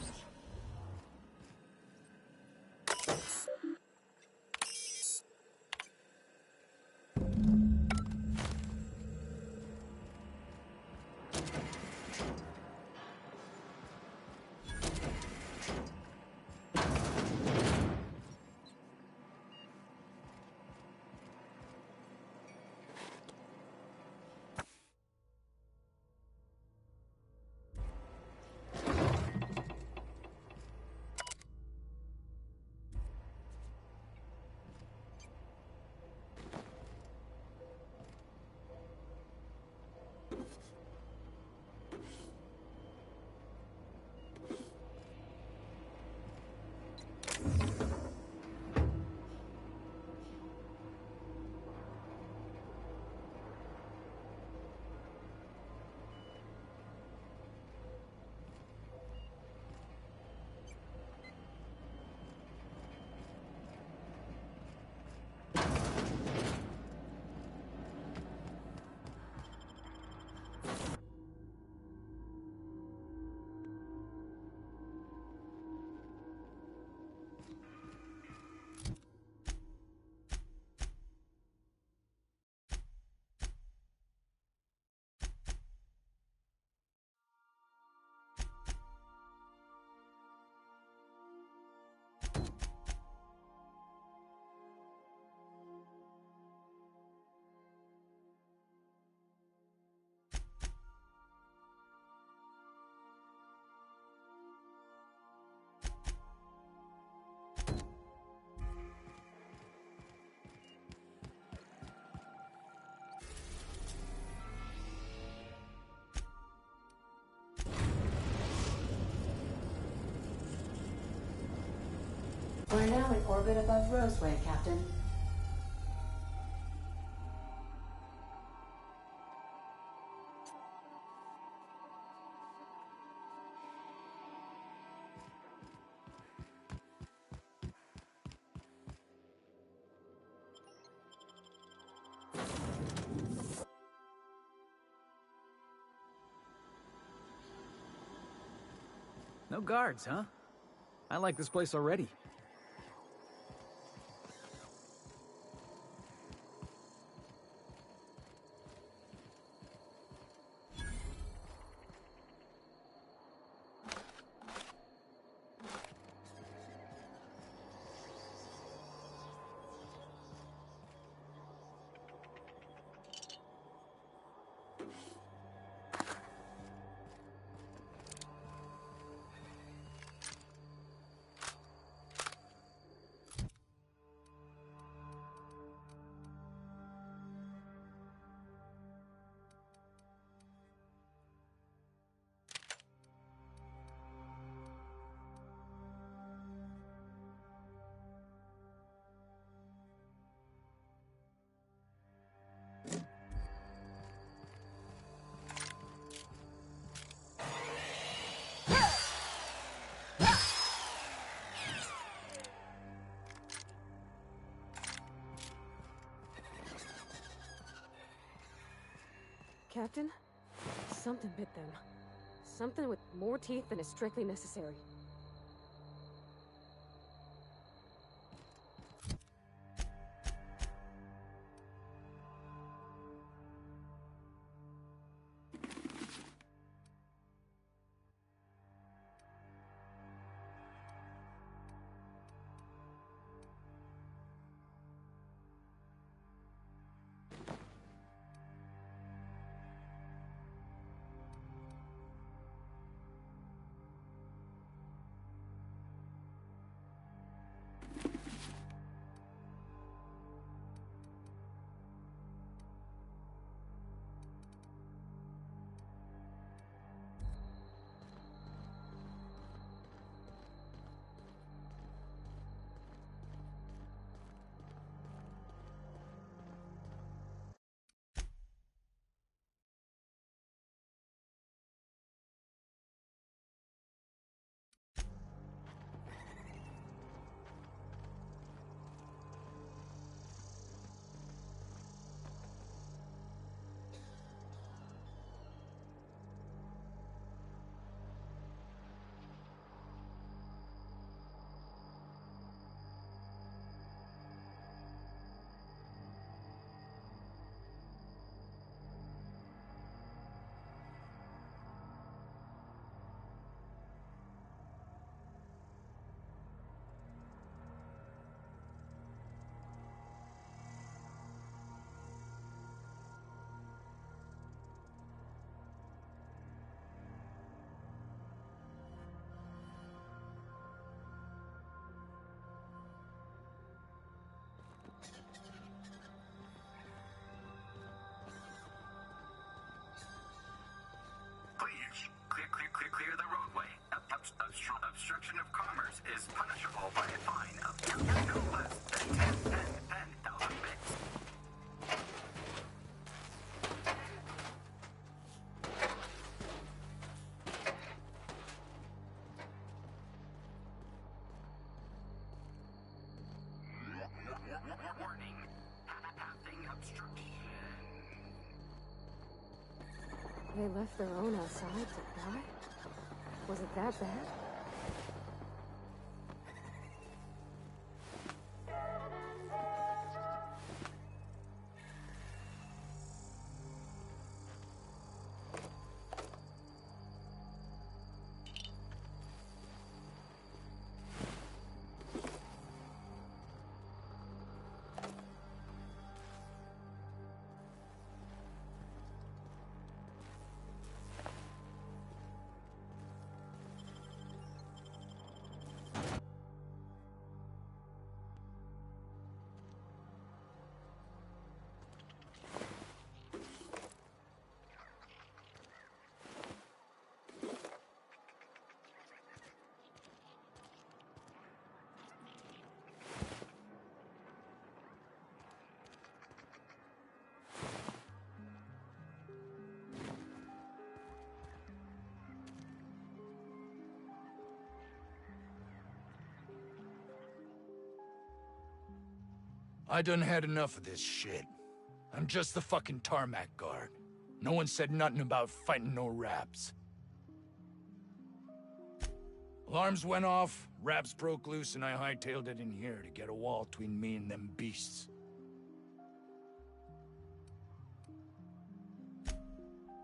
We're now in orbit above Roseway, Captain. No guards, huh? I like this place already. Captain, something bit them. Something with more teeth than is strictly necessary. Clear the roadway. Obstruction of commerce is punishable by a fine of no less than 10,000 bits. Warning. Passing obstruction. They left their own outside to die? Was it that bad? I done had enough of this shit. I'm just the fucking tarmac guard. No one said nothing about fighting no raps. Alarms went off, raps broke loose, and I hightailed it in here to get a wall between me and them beasts.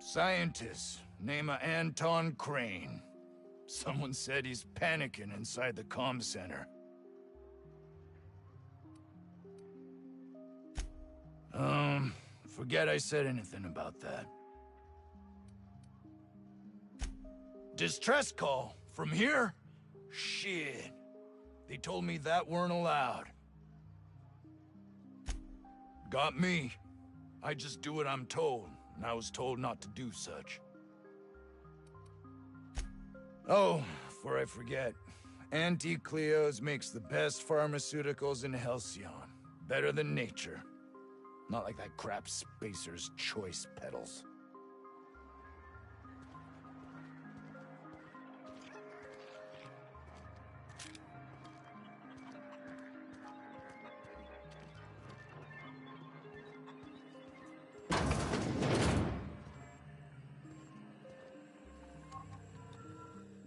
Scientist, name of Anton Crane. Someone said he's panicking inside the comm center. Forget I said anything about that. Distress call? From here? Shit. They told me that weren't allowed. Got me. I just do what I'm told, and I was told not to do such. Oh, before I forget, Auntie Cleo's makes the best pharmaceuticals in Halcyon. Better than nature. Not like that crap Spacer's Choice peddles.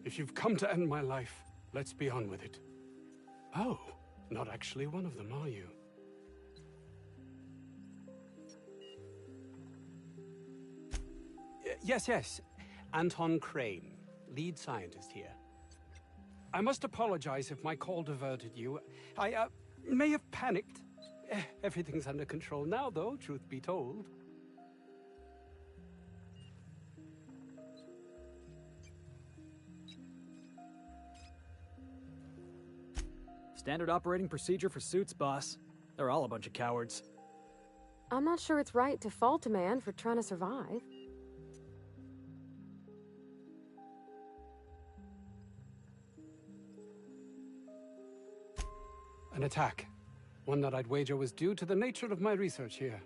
If you've come to end my life, let's be on with it. Oh, not actually one of them, are you? Yes. Anton Crane, lead scientist here. I must apologize if my call diverted you. I may have panicked. Everything's under control now, though, truth be told. Standard operating procedure for suits, boss. They're all a bunch of cowards. I'm not sure it's right to fault a man for trying to survive. An attack. One that I'd wager was due to the nature of my research here.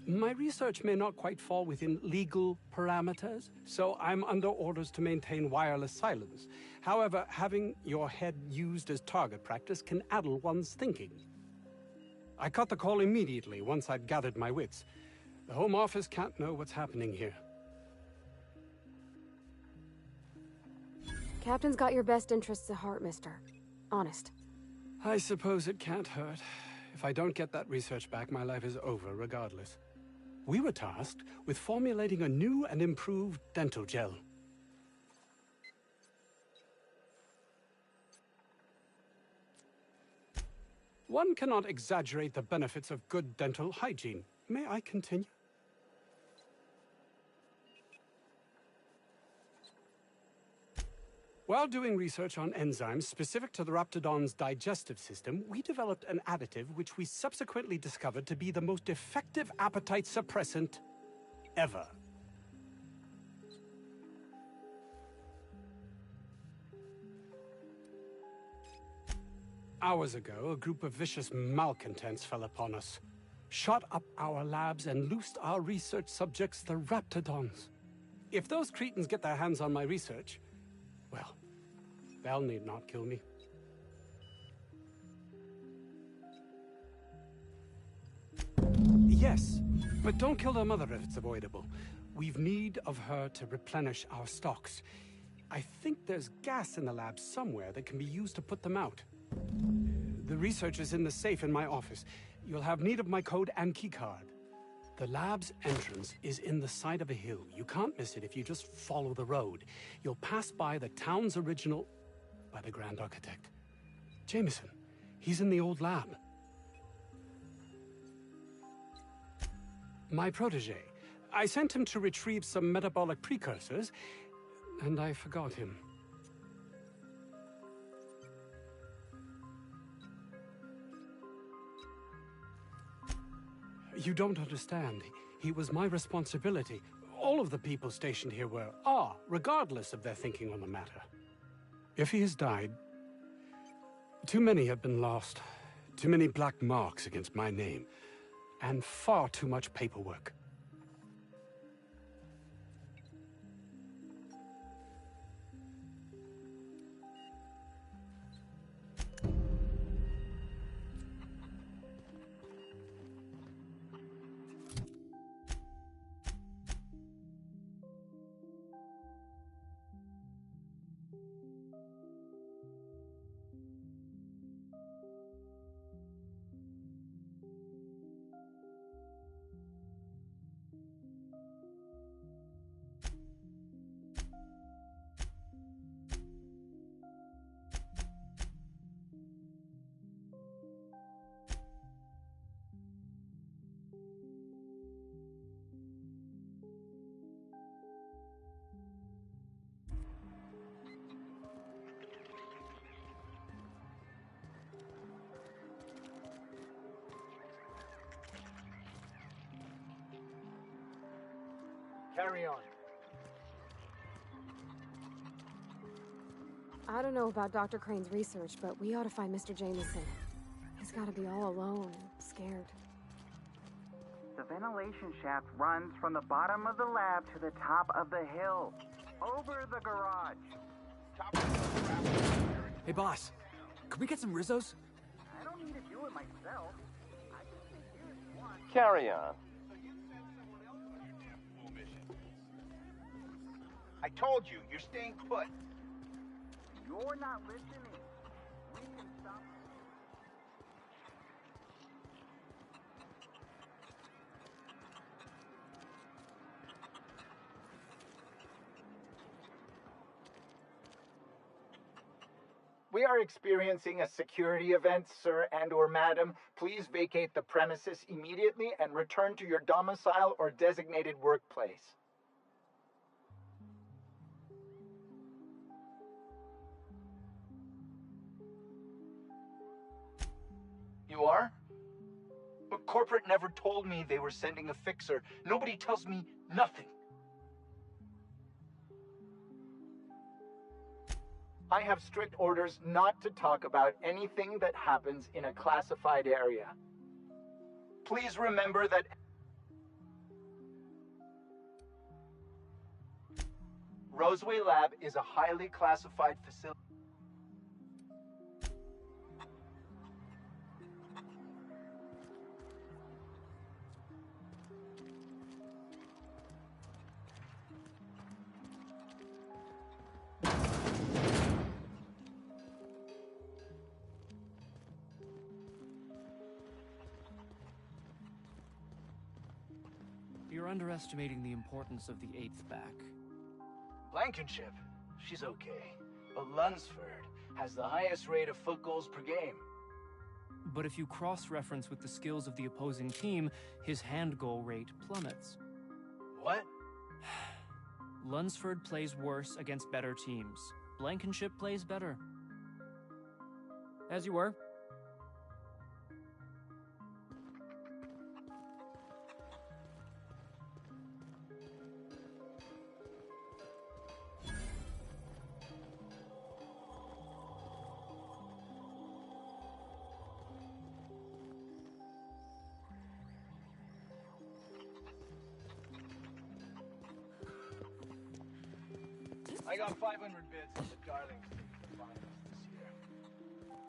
My research may not quite fall within legal parameters, so I'm under orders to maintain wireless silence. However, having your head used as target practice can addle one's thinking. I cut the call immediately once I'd gathered my wits. The Home Office can't know what's happening here. Captain's got your best interests at heart, mister. Honest. I suppose it can't hurt. If I don't get that research back, my life is over regardless. We were tasked with formulating a new and improved dental gel. One cannot exaggerate the benefits of good dental hygiene. May I continue? While doing research on enzymes specific to the Raptidon's digestive system, we developed an additive which we subsequently discovered to be the most effective appetite suppressant ever. Hours ago, a group of vicious malcontents fell upon us, shot up our labs and loosed our research subjects, the Raptidons. If those cretins get their hands on my research, well, they'll need not kill me. Yes, but don't kill their mother if it's avoidable. We've need of her to replenish our stocks. I think there's gas in the lab somewhere that can be used to put them out. The research is in the safe in my office. You'll have need of my code and keycard. The lab's entrance is in the side of a hill. You can't miss it if you just follow the road. You'll pass by the town's original by the Grand Architect. Jameson, he's in the old lab. My protege. I sent him to retrieve some metabolic precursors, and I forgot him. You don't understand. He was my responsibility. All of the people stationed here are, regardless of their thinking on the matter. If he has died, too many have been lost. Too many black marks against my name. And far too much paperwork. Carry on. I don't know about Dr. Crane's research, but we ought to find Mr. Jameson. He's got to be all alone and scared. The ventilation shaft runs from the bottom of the lab to the top of the hill. Over the garage. Hey, boss. Could we get some Rizzos? I don't need to do it myself. I can sit here if you want. Carry on. I told you, you're staying put. You're not listening. We can stop. We are experiencing a security event, sir and/or madam. Please vacate the premises immediately and return to your domicile or designated workplace. You are? But corporate never told me they were sending a fixer. Nobody tells me nothing. I have strict orders not to talk about anything that happens in a classified area. Please remember that Roseway Lab is a highly classified facility. You're underestimating the importance of the 8th back. Blankenship, she's okay. But Lunsford has the highest rate of foot goals per game. But if you cross-reference with the skills of the opposing team, his hand goal rate plummets. What? Lunsford plays worse against better teams. Blankenship plays better. As you were. I got 500 bids on the Darlington finals this year.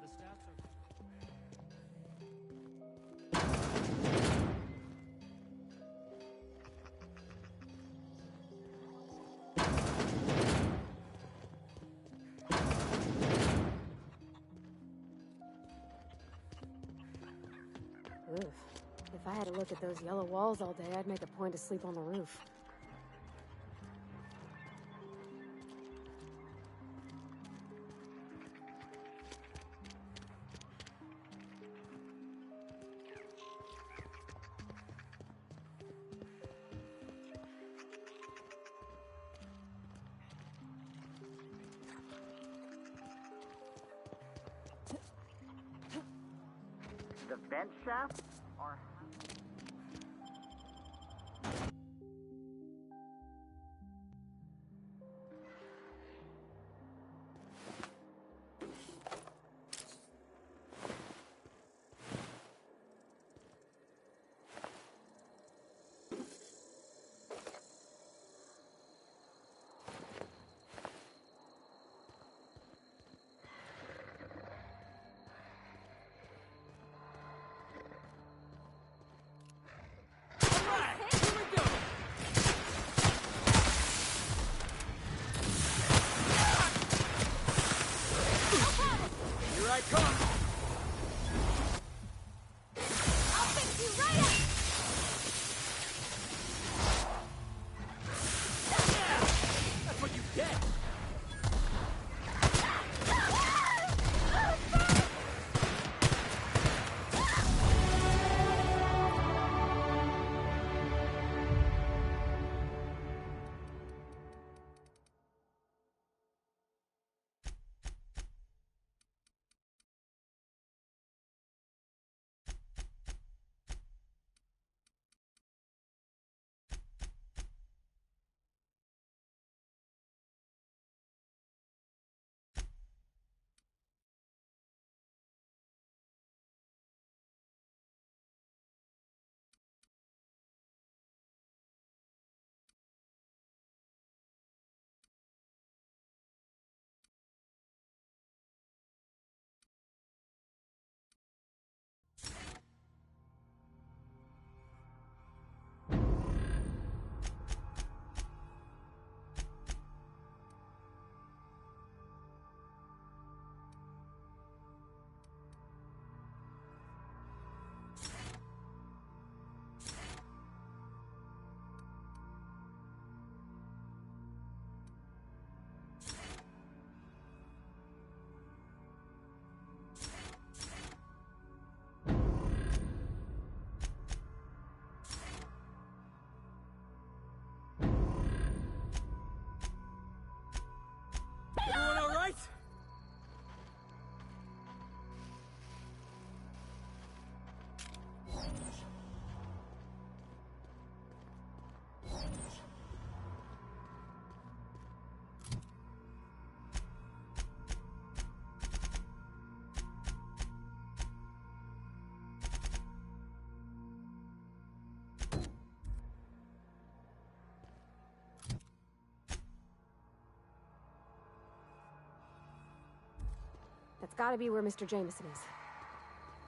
The stats are... Oof. If I had to look at those yellow walls all day, I'd make a point to sleep on the roof. The vent shaft are... That's gotta be where Mr. Jameson is.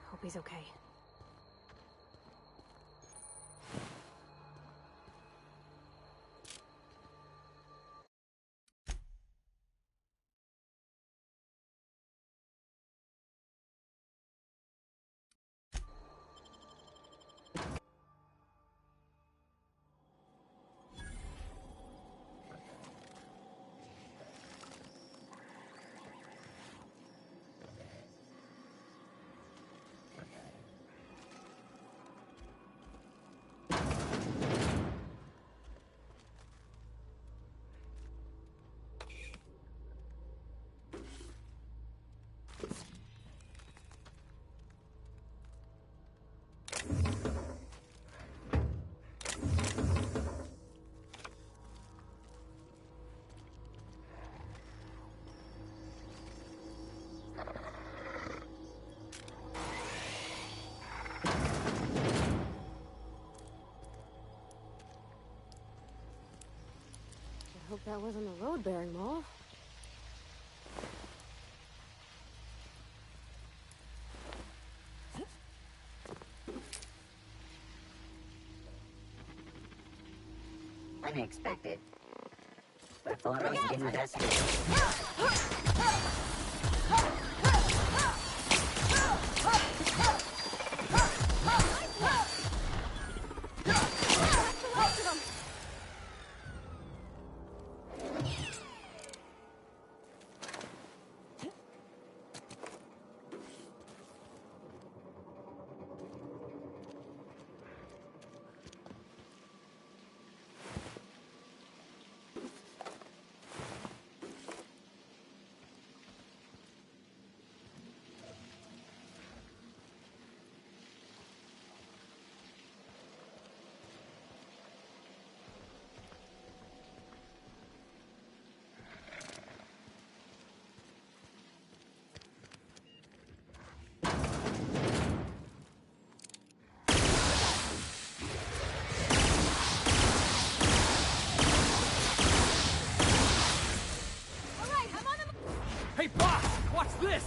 Hope he's okay. Hope that wasn't a load-bearing mole. Unexpected. Performance investigation. Hey, boss! Watch this!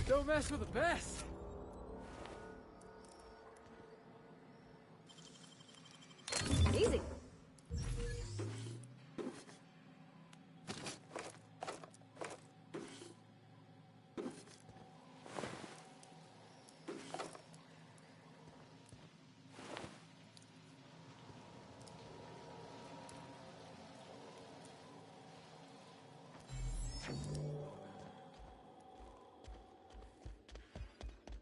Don't mess with the best. Easy.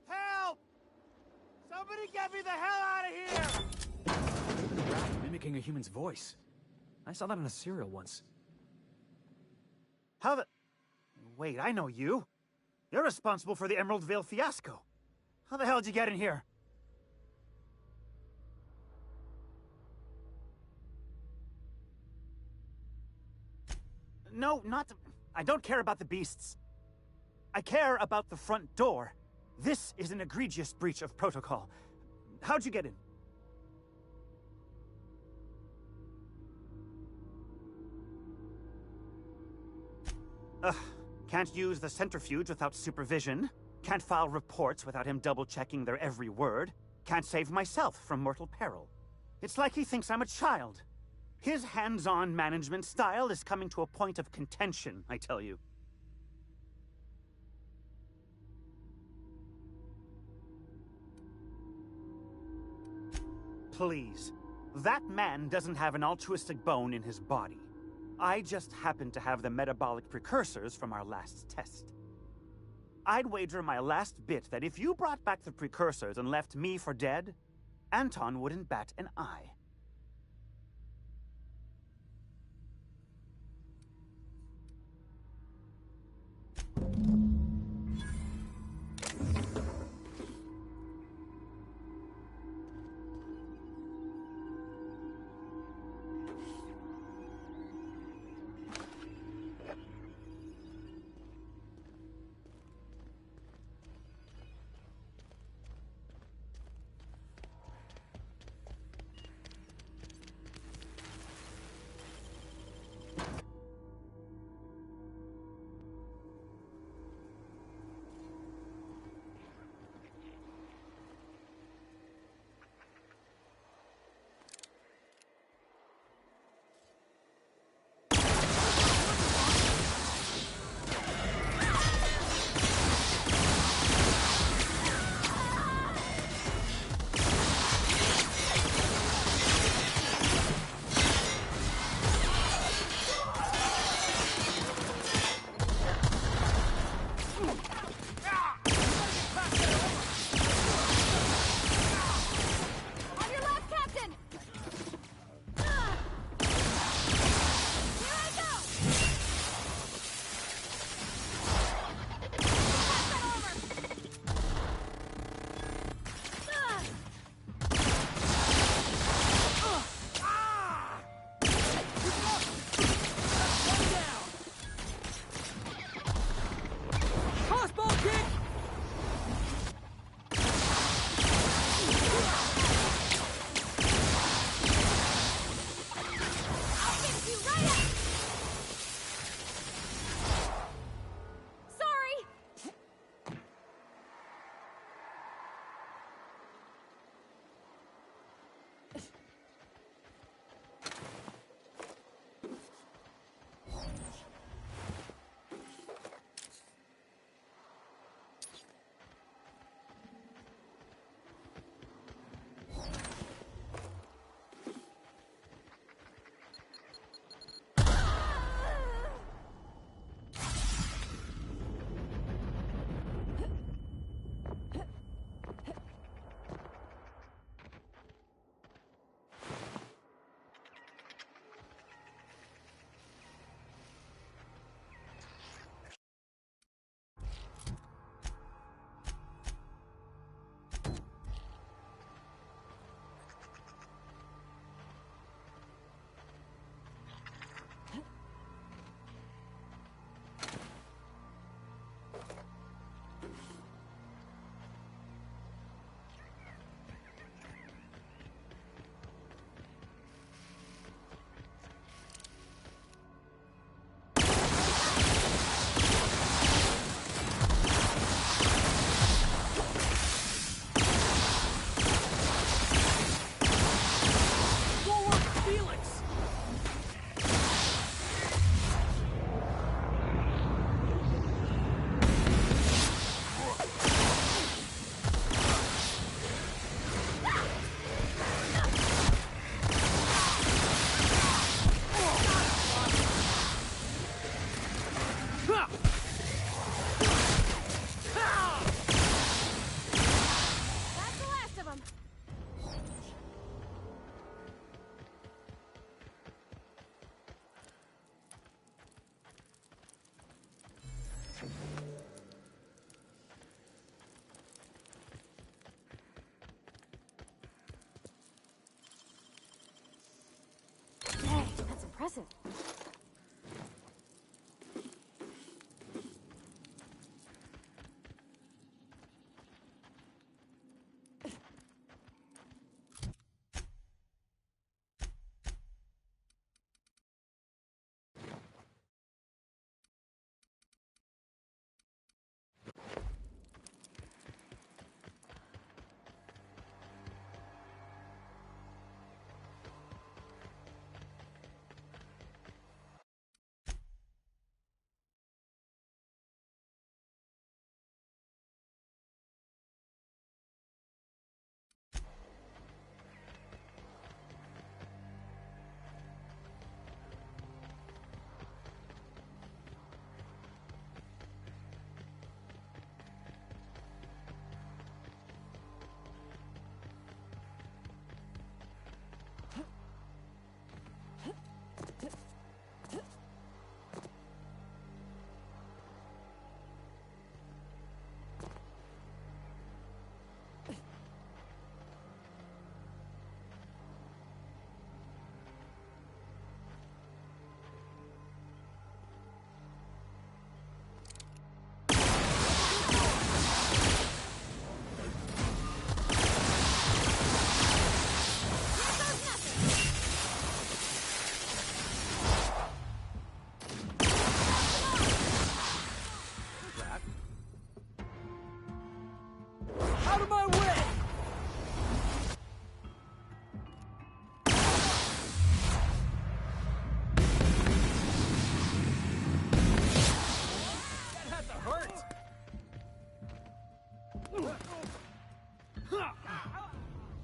Help! Somebody get me the hell out of here! The rat mimicking a human's voice. I saw that in a serial once. How the... Wait, I know you. You're responsible for the Emerald Vale fiasco. How the hell did you get in here? No, not... I don't care about the beasts. I care about the front door. This is an egregious breach of protocol. How'd you get in? Ugh. Can't use the centrifuge without supervision. Can't file reports without him double-checking their every word. Can't save myself from mortal peril. It's like he thinks I'm a child. His hands-on management style is coming to a point of contention, I tell you. Please. That man doesn't have an altruistic bone in his body. I just happen to have the metabolic precursors from our last test. I'd wager my last bit that if you brought back the precursors and left me for dead, Anton wouldn't bat an eye.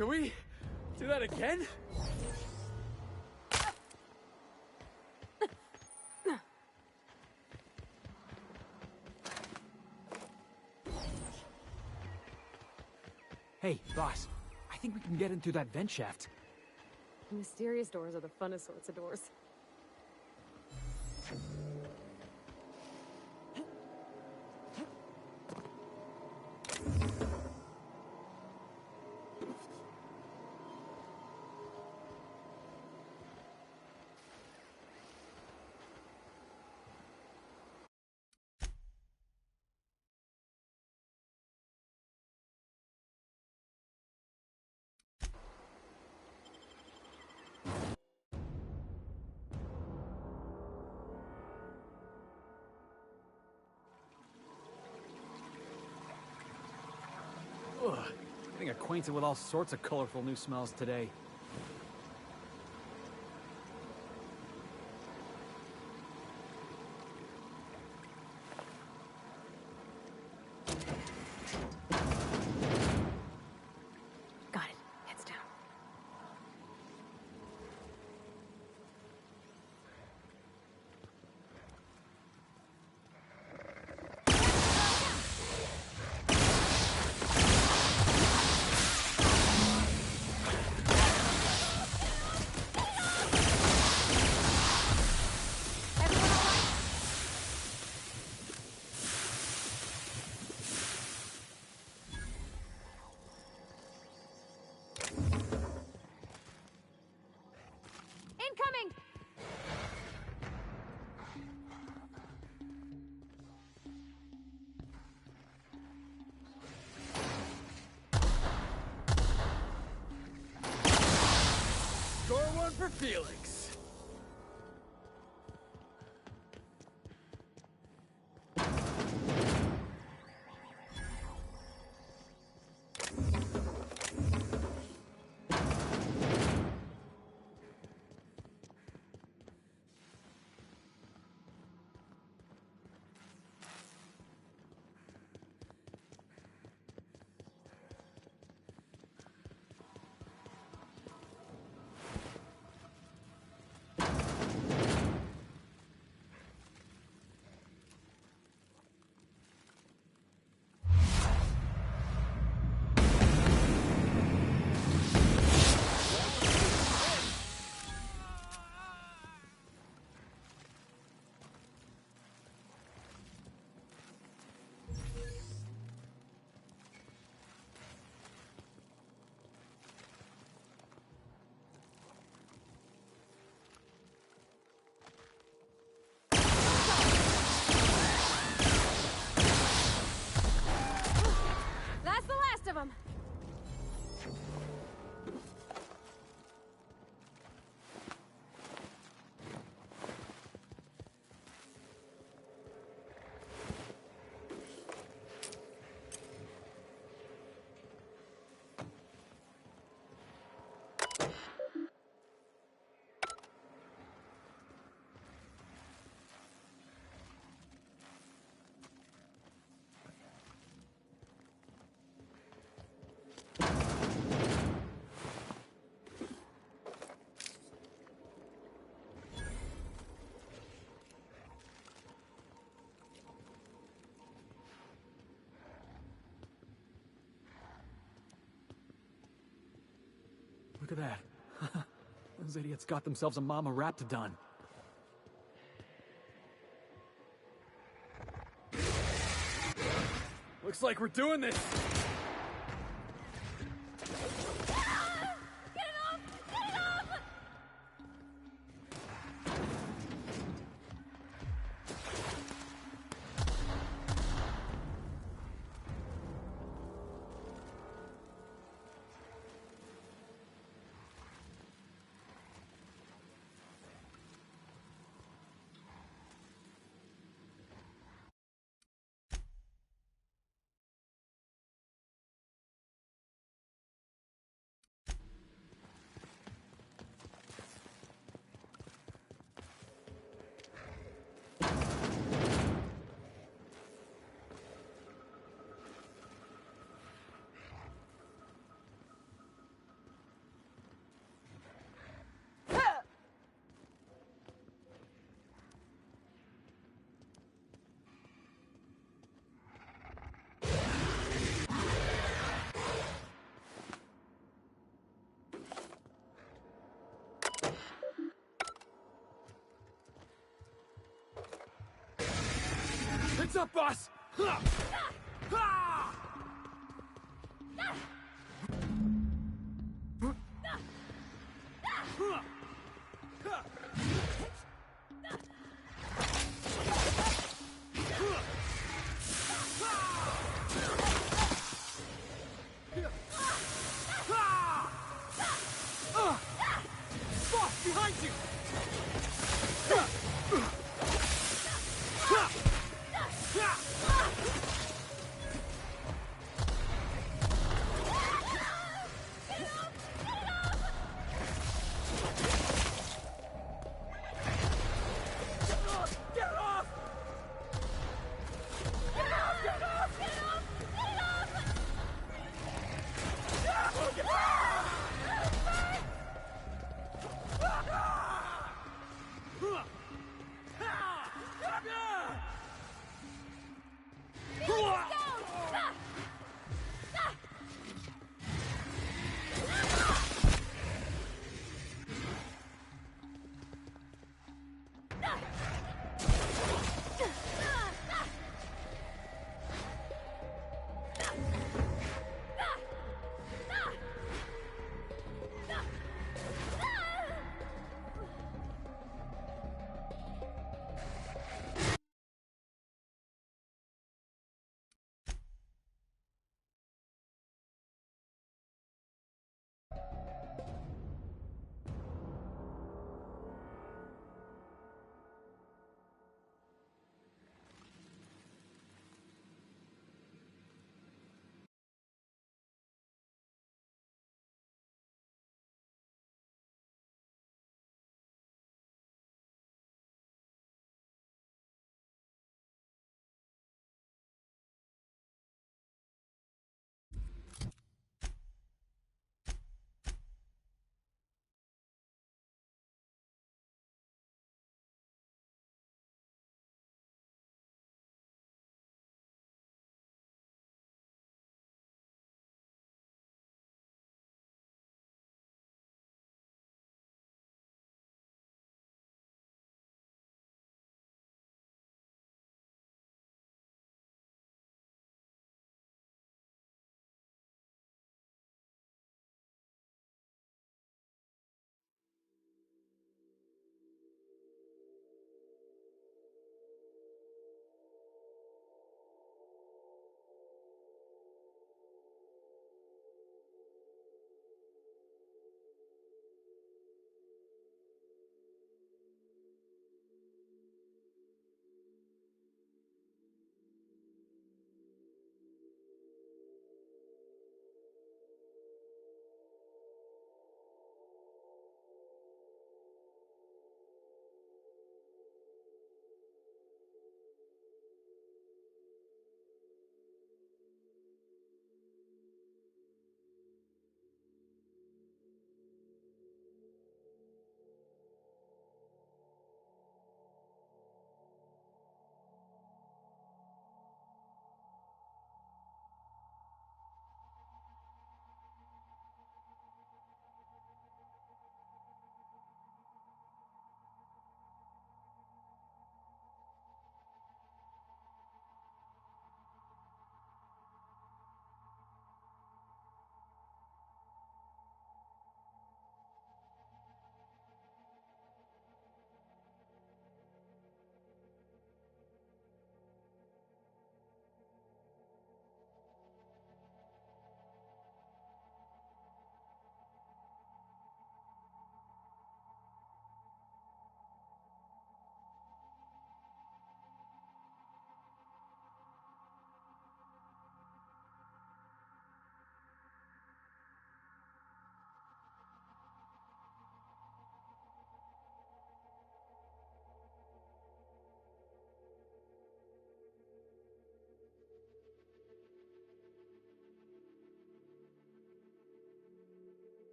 Can we do that again? Hey, boss. I think we can get in through that vent shaft. Mysterious doors are the funnest sorts of doors. Ugh, getting acquainted with all sorts of colorful new smells today. Got it. Heads down. Incoming! Score one for Felix. That's the last of them. Look at that. Those idiots got themselves a Mama Raptidon. Looks like we're doing this! up, boss? Boss, behind you!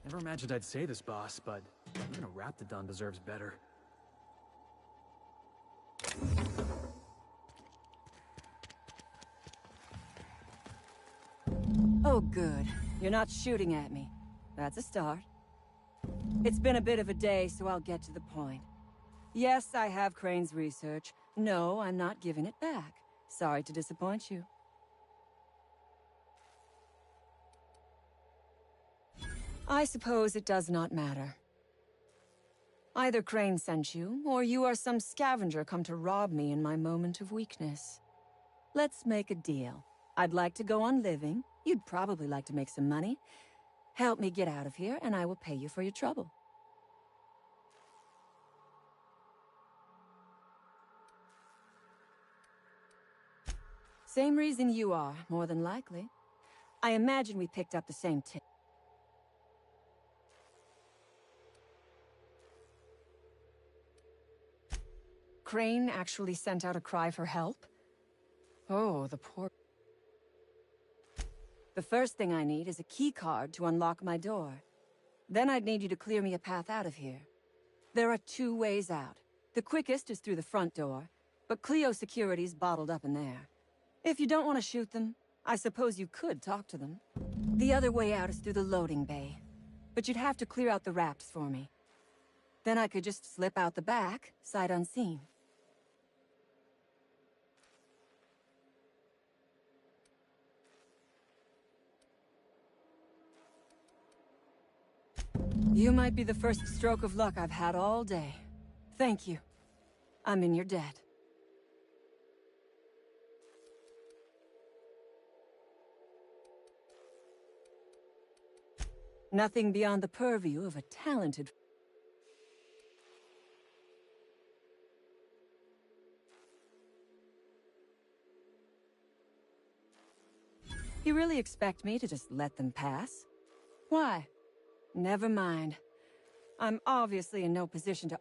Never imagined I'd say this, boss, but even a Raptidon deserves better. Oh, good. You're not shooting at me. That's a start. It's been a bit of a day, so I'll get to the point. Yes, I have Crane's research. No, I'm not giving it back. Sorry to disappoint you. I suppose it does not matter. Either Crane sent you, or you are some scavenger come to rob me in my moment of weakness. Let's make a deal. I'd like to go on living. You'd probably like to make some money. Help me get out of here, and I will pay you for your trouble. Same reason you are, more than likely. I imagine we picked up the same tip. Crane actually sent out a cry for help? Oh, the poor... The first thing I need is a key card to unlock my door. Then I'd need you to clear me a path out of here. There are 2 ways out. The quickest is through the front door, but Clio security's bottled up in there. If you don't want to shoot them, I suppose you could talk to them. The other way out is through the loading bay, but you'd have to clear out the rafts for me. Then I could just slip out the back, sight unseen. You might be the first stroke of luck I've had all day. Thank you. I'm in your debt. Nothing beyond the purview of a talented... You really expect me to just let them pass? Why? Never mind. I'm obviously in no position to...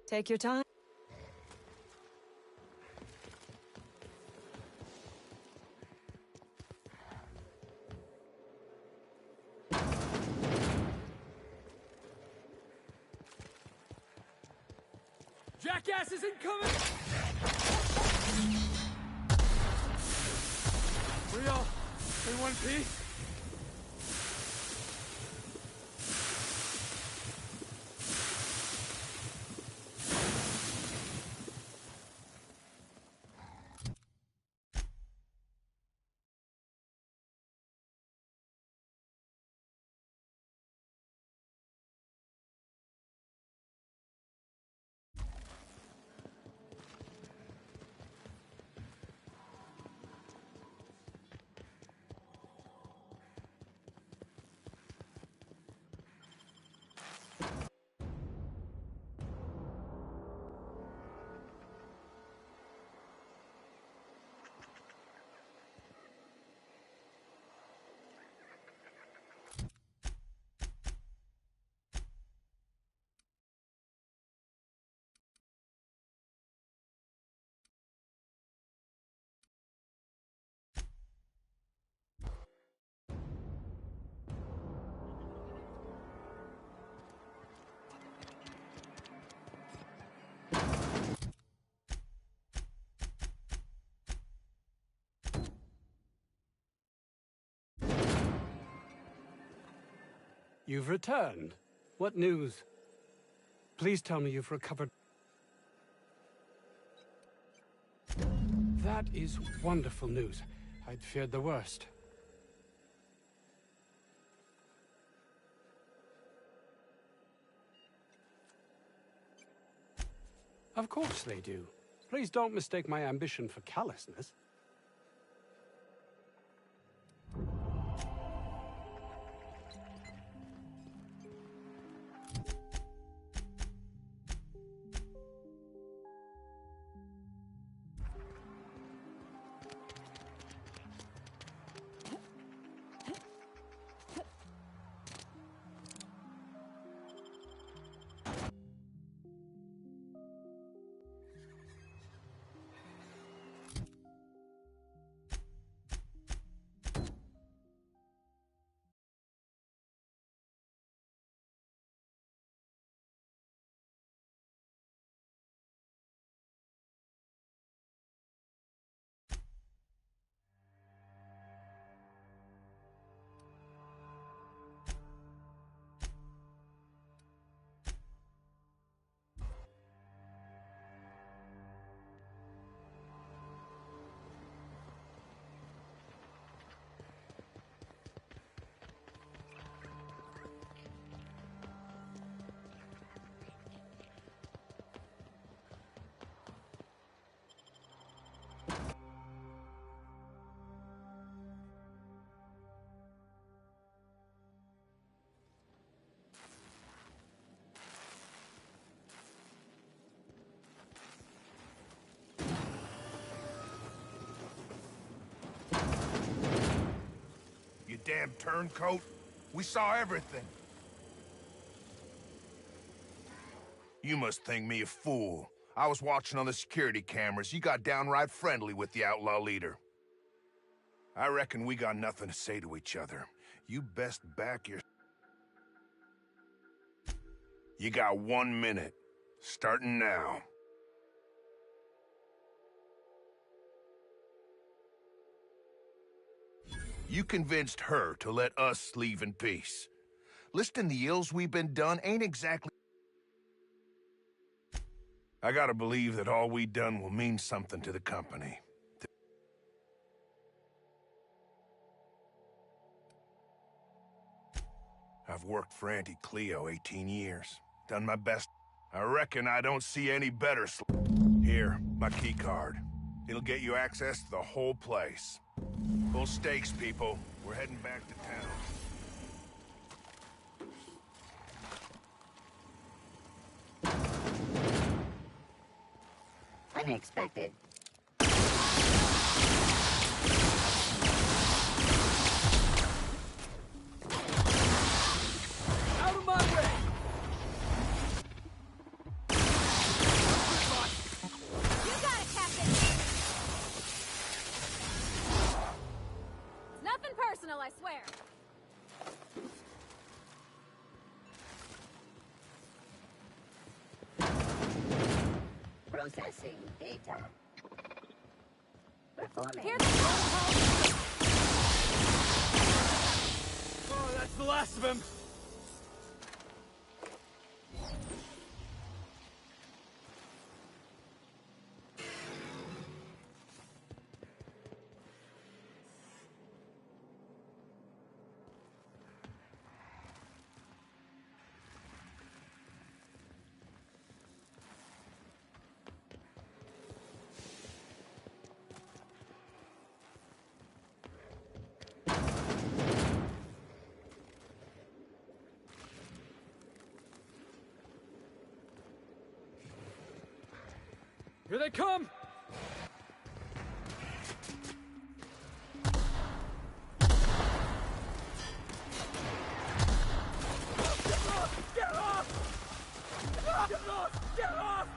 Take your time. Jackass is incoming! We all in one piece? You've returned. What news? Please tell me you've recovered. That is wonderful news. I'd feared the worst. Of course they do. Please don't mistake my ambition for callousness. damn turncoat. We saw everything. You must think me a fool. I was watching on the security cameras. You got downright friendly with the outlaw leader. I reckon we got nothing to say to each other. You best back your... You got 1 minute. Starting now. You convinced her to let us leave in peace. Listing the ills we've been done ain't exactly... I gotta believe that all we done will mean something to the company. I've worked for Auntie Cleo 18 years. Done my best. I reckon I don't see any better Here, my key card. It'll get you access to the whole place. Full stakes, people. We're heading back to town. Unexpected. Out of my way! You got it, Captain! It's nothing personal, I swear. Processing data. Performing. Here's the Oh, that's the last of him! Here they come! Get off! Get off! Get off! Get off!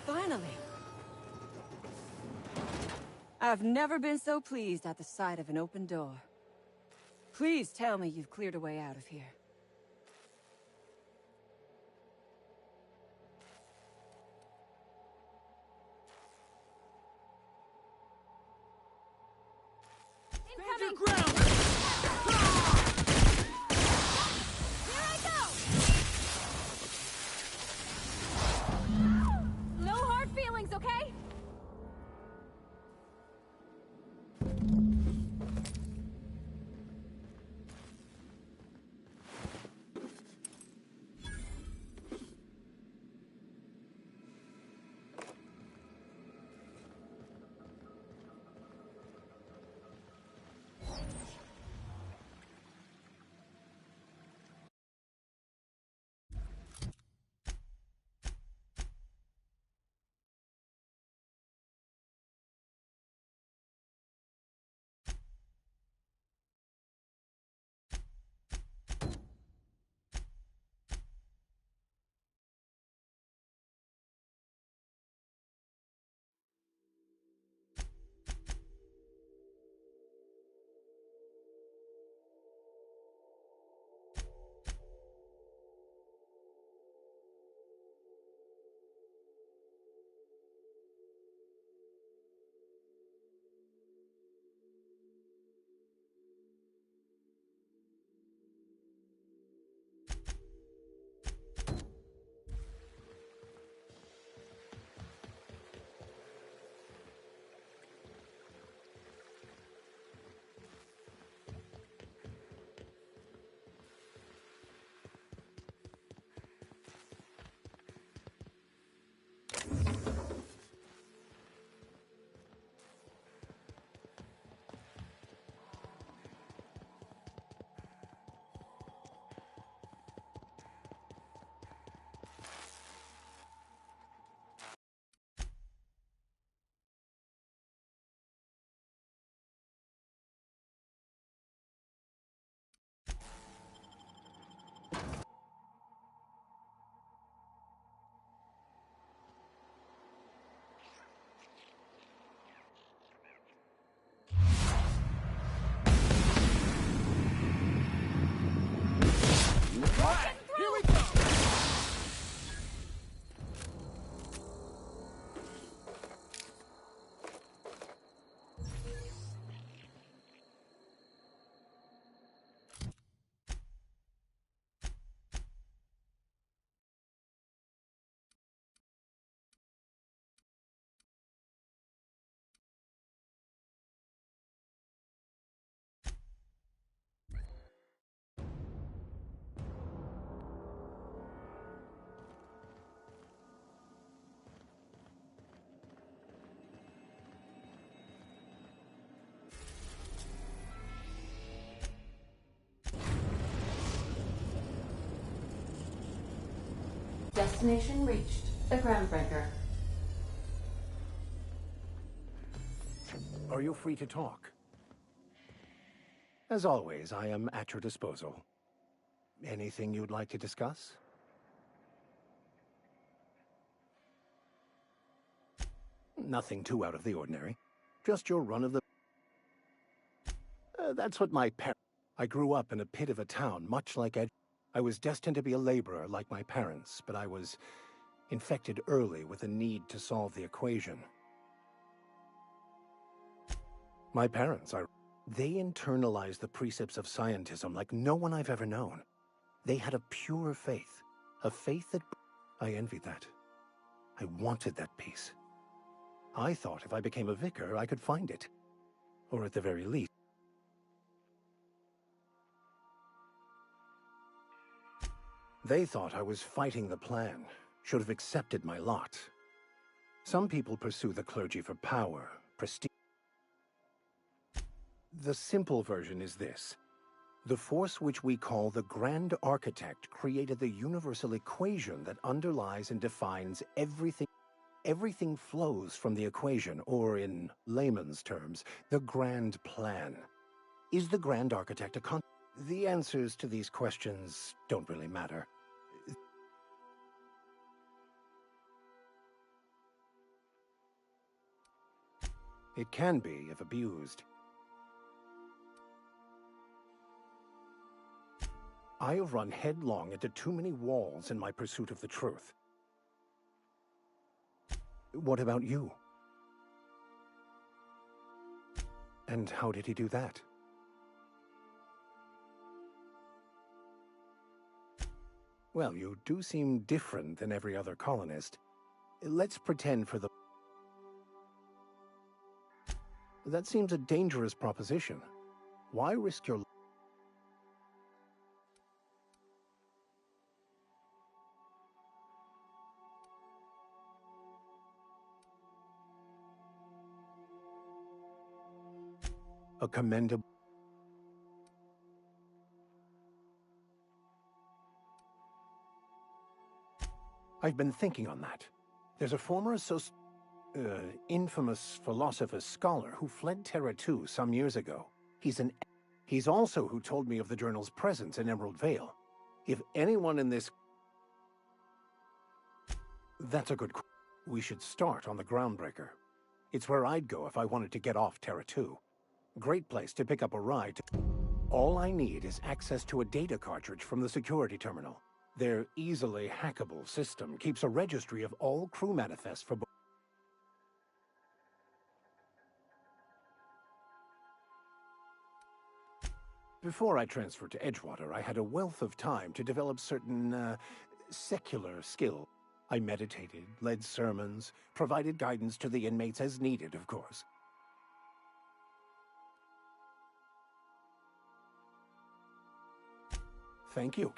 Finally! I've never been so pleased at the sight of an open door. Please tell me you've cleared a way out of here. Stand your ground! Destination reached. The Groundbreaker. Are you free to talk? As always, I am at your disposal. Anything you'd like to discuss? Nothing too out of the ordinary. Just your run-of-the... That's what my parents... I grew up in a pit of a town, much like Ed. I was destined to be a laborer like my parents, but I was infected early with a need to solve the equation. My parents, they internalized the precepts of scientism like no one I've ever known. They had a pure faith, a faith that... I envied that. I wanted that peace. I thought if I became a vicar, I could find it. Or at the very least... They thought I was fighting the plan, should have accepted my lot. Some people pursue the clergy for power, prestige. The simple version is this. The force which we call the Grand Architect created the universal equation that underlies and defines everything. Everything flows from the equation, or in layman's terms, the grand plan. Is the Grand Architect a The answers to these questions don't really matter. It can be, if abused. I have run headlong into too many walls in my pursuit of the truth. What about you? And how did he do that? Well, you do seem different than every other colonist. Let's pretend for the... That seems a dangerous proposition. Why risk your... A commendable... I've been thinking on that. There's a former infamous philosopher scholar who fled Terra 2 some years ago. He's also who told me of the journal's presence in Emerald Vale. If anyone in this... That's a good question. We should start on the Groundbreaker. It's where I'd go if I wanted to get off Terra 2. Great place to pick up a ride. All I need is access to a data cartridge from the security terminal. Their easily hackable system keeps a registry of all crew manifests for... Before I transferred to Edgewater, I had a wealth of time to develop certain, secular skills. I meditated, led sermons, provided guidance to the inmates as needed, of course. Thank you.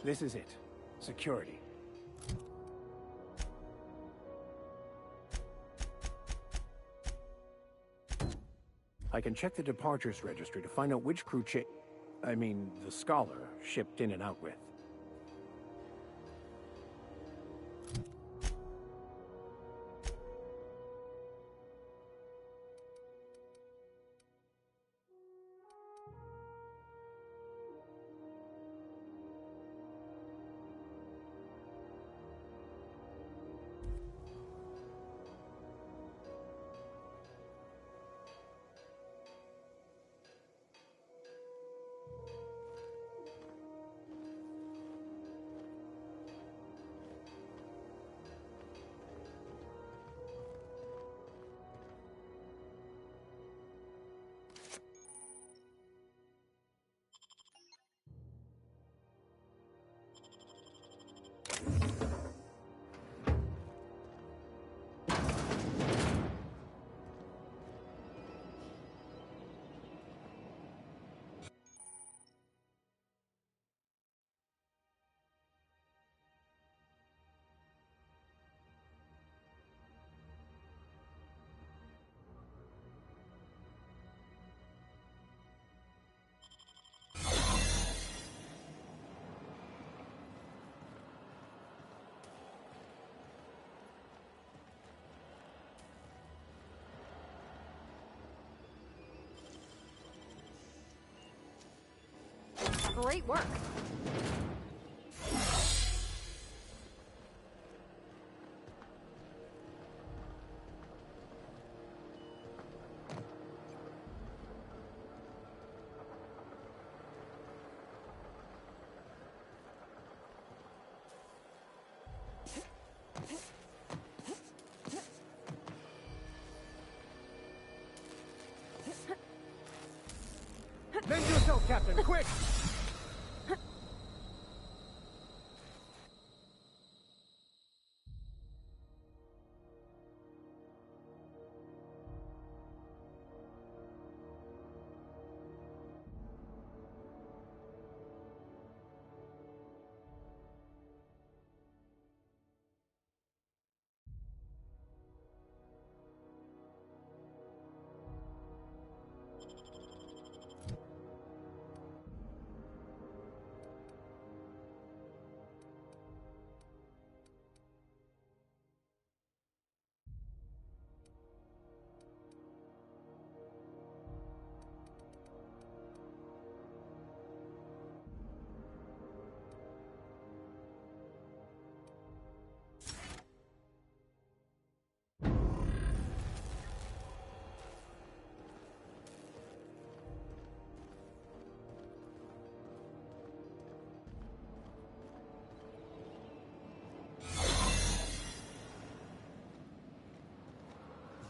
This is it. Security. I can check the departures registry to find out which crew the Scholar shipped in and out with. Great work. Mend yourself, Captain, quick!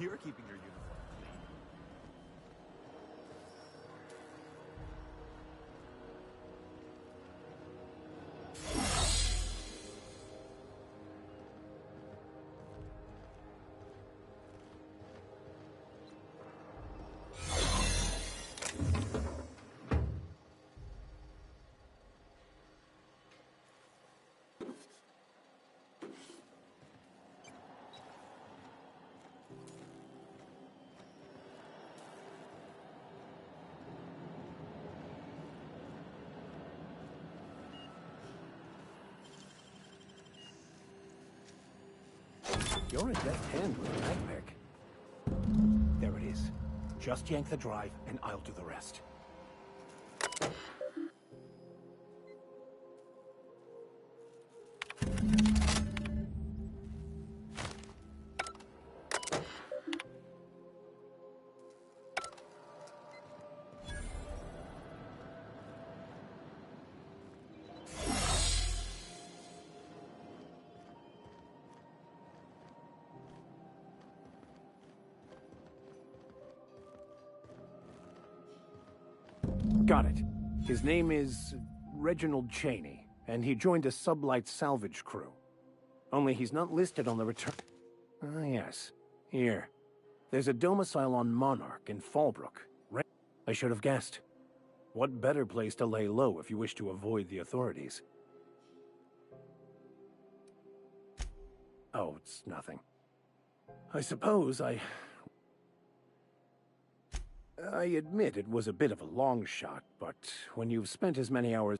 You're keeping your uniform clean. You're a deft hand with a backpack. There it is. Just yank the drive, and I'll do the rest. Got it. His name is Reginald Cheney, and he joined a sublight salvage crew. Only he's not listed on the return... Ah, yes. Here. There's a domicile on Monarch in Fallbrook. I should have guessed. What better place to lay low if you wish to avoid the authorities? Oh, it's nothing. I suppose I admit it was a bit of a long shot, but when you've spent as many hours...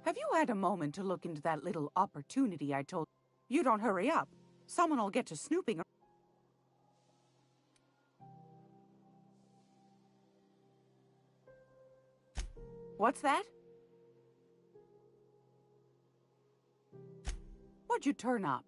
Have you had a moment to look into that little opportunity I told you? Don't hurry up. Someone will get to snooping. What's that? What'd you turn up?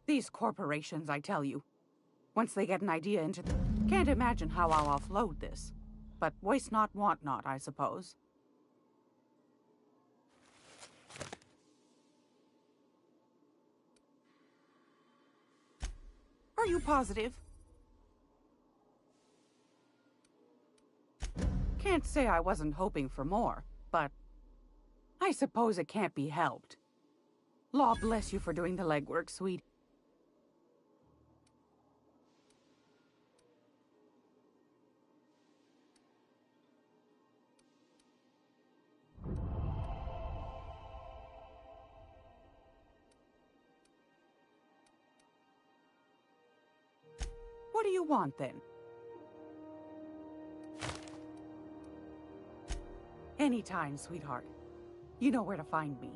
These corporations, I tell you. Once they get an idea into them, can't imagine how I'll offload this. But waste not, want not, I suppose. Are you positive? Can't say I wasn't hoping for more, but I suppose it can't be helped. Law bless you for doing the legwork, sweet. What do you want, then? Anytime, sweetheart. You know where to find me.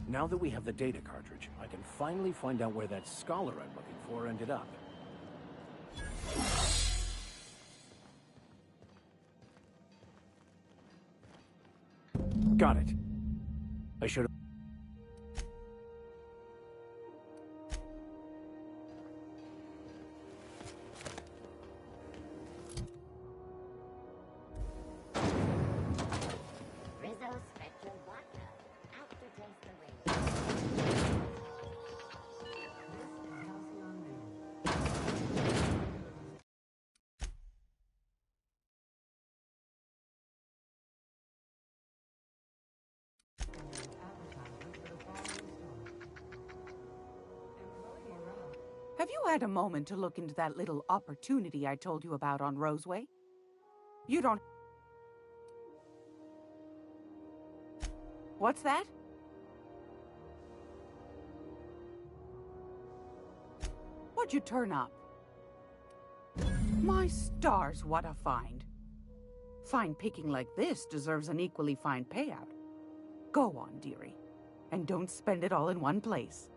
Now that we have the data cartridge, I can finally find out where that scholar I'm looking for ended up. Got it. I should have... Have you had a moment to look into that little opportunity I told you about on Roseway? You don't... What's that? What'd you turn up? My stars, what a find. Fine picking like this deserves an equally fine payout. Go on, dearie. And don't spend it all in one place.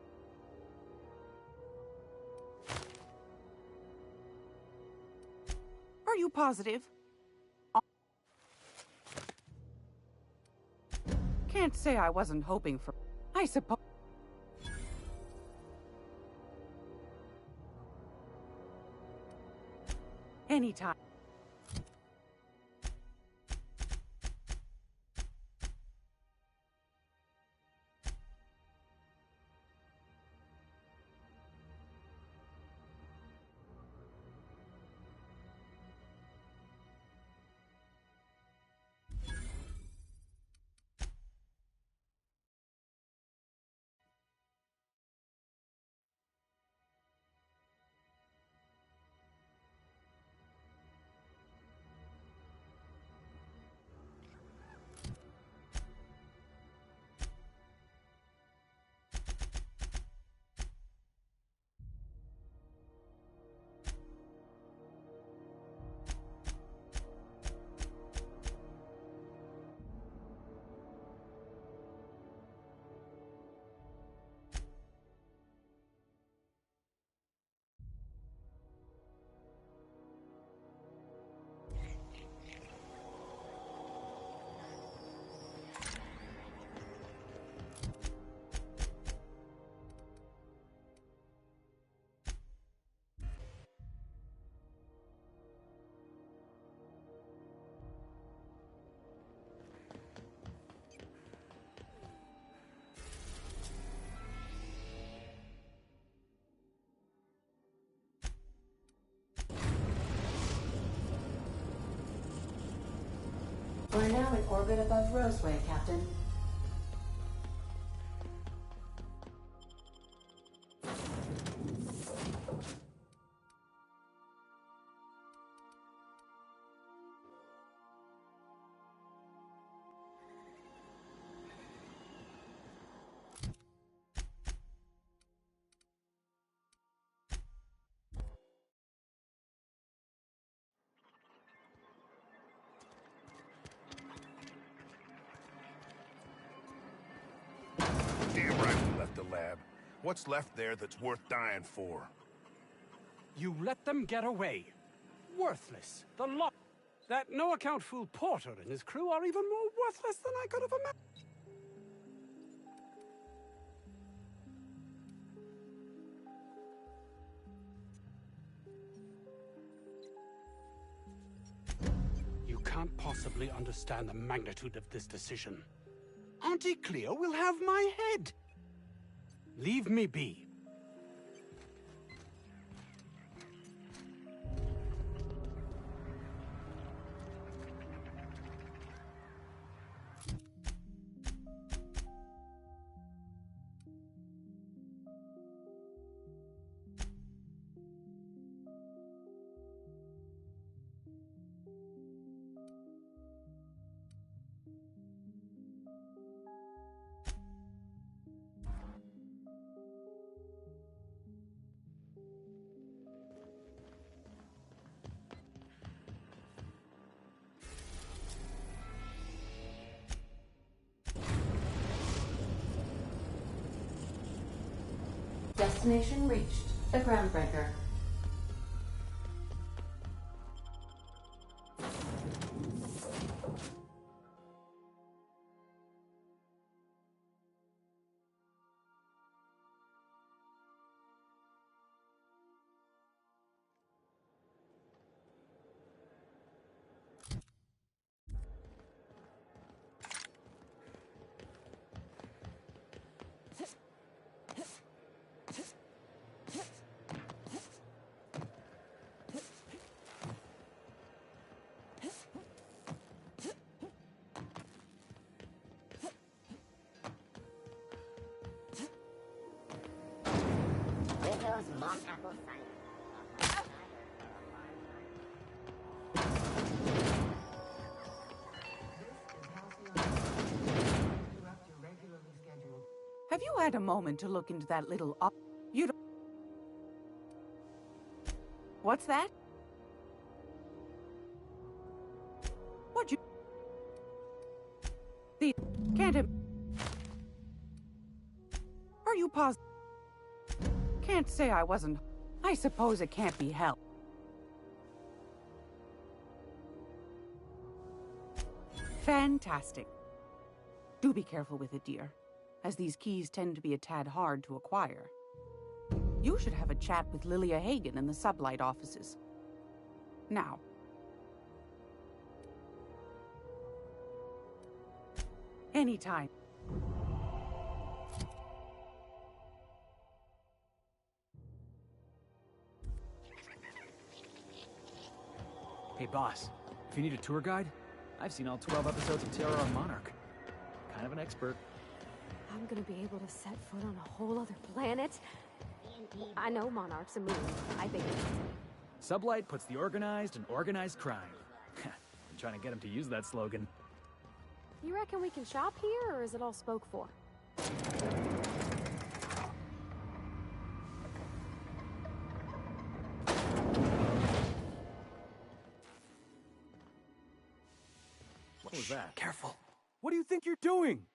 Are you positive? Can't say I wasn't hoping for... I suppose... Anytime. We're now in orbit above Roseway, Captain. Damn right we left the lab. What's left there that's worth dying for? You let them get away. Worthless. The lot. That no-account fool Porter and his crew are even more worthless than I could have imagined. You can't possibly understand the magnitude of this decision. Auntie Cleo will have my head. Leave me be. Destination reached. The Groundbreaker. Windows mock apple cider. Have you had a moment to look into that little you don't... What's that? What'd you Are you positive? Can't say I wasn't. I suppose it can't be helped. Fantastic. Do be careful with it, dear, as these keys tend to be a tad hard to acquire. You should have a chat with Lilia Hagen in the Sublight offices. Now. Anytime. Hey, boss. If you need a tour guide, I've seen all 12 episodes of Terror on Monarch. Kind of an expert. I'm gonna be able to set foot on a whole other planet? I know Monarch's a moon. I think it's... Sublight puts the organized in organized crime. I'm trying to get him to use that slogan. You reckon we can shop here, or is it all spoke for? What was that? Careful. What do you think you're doing?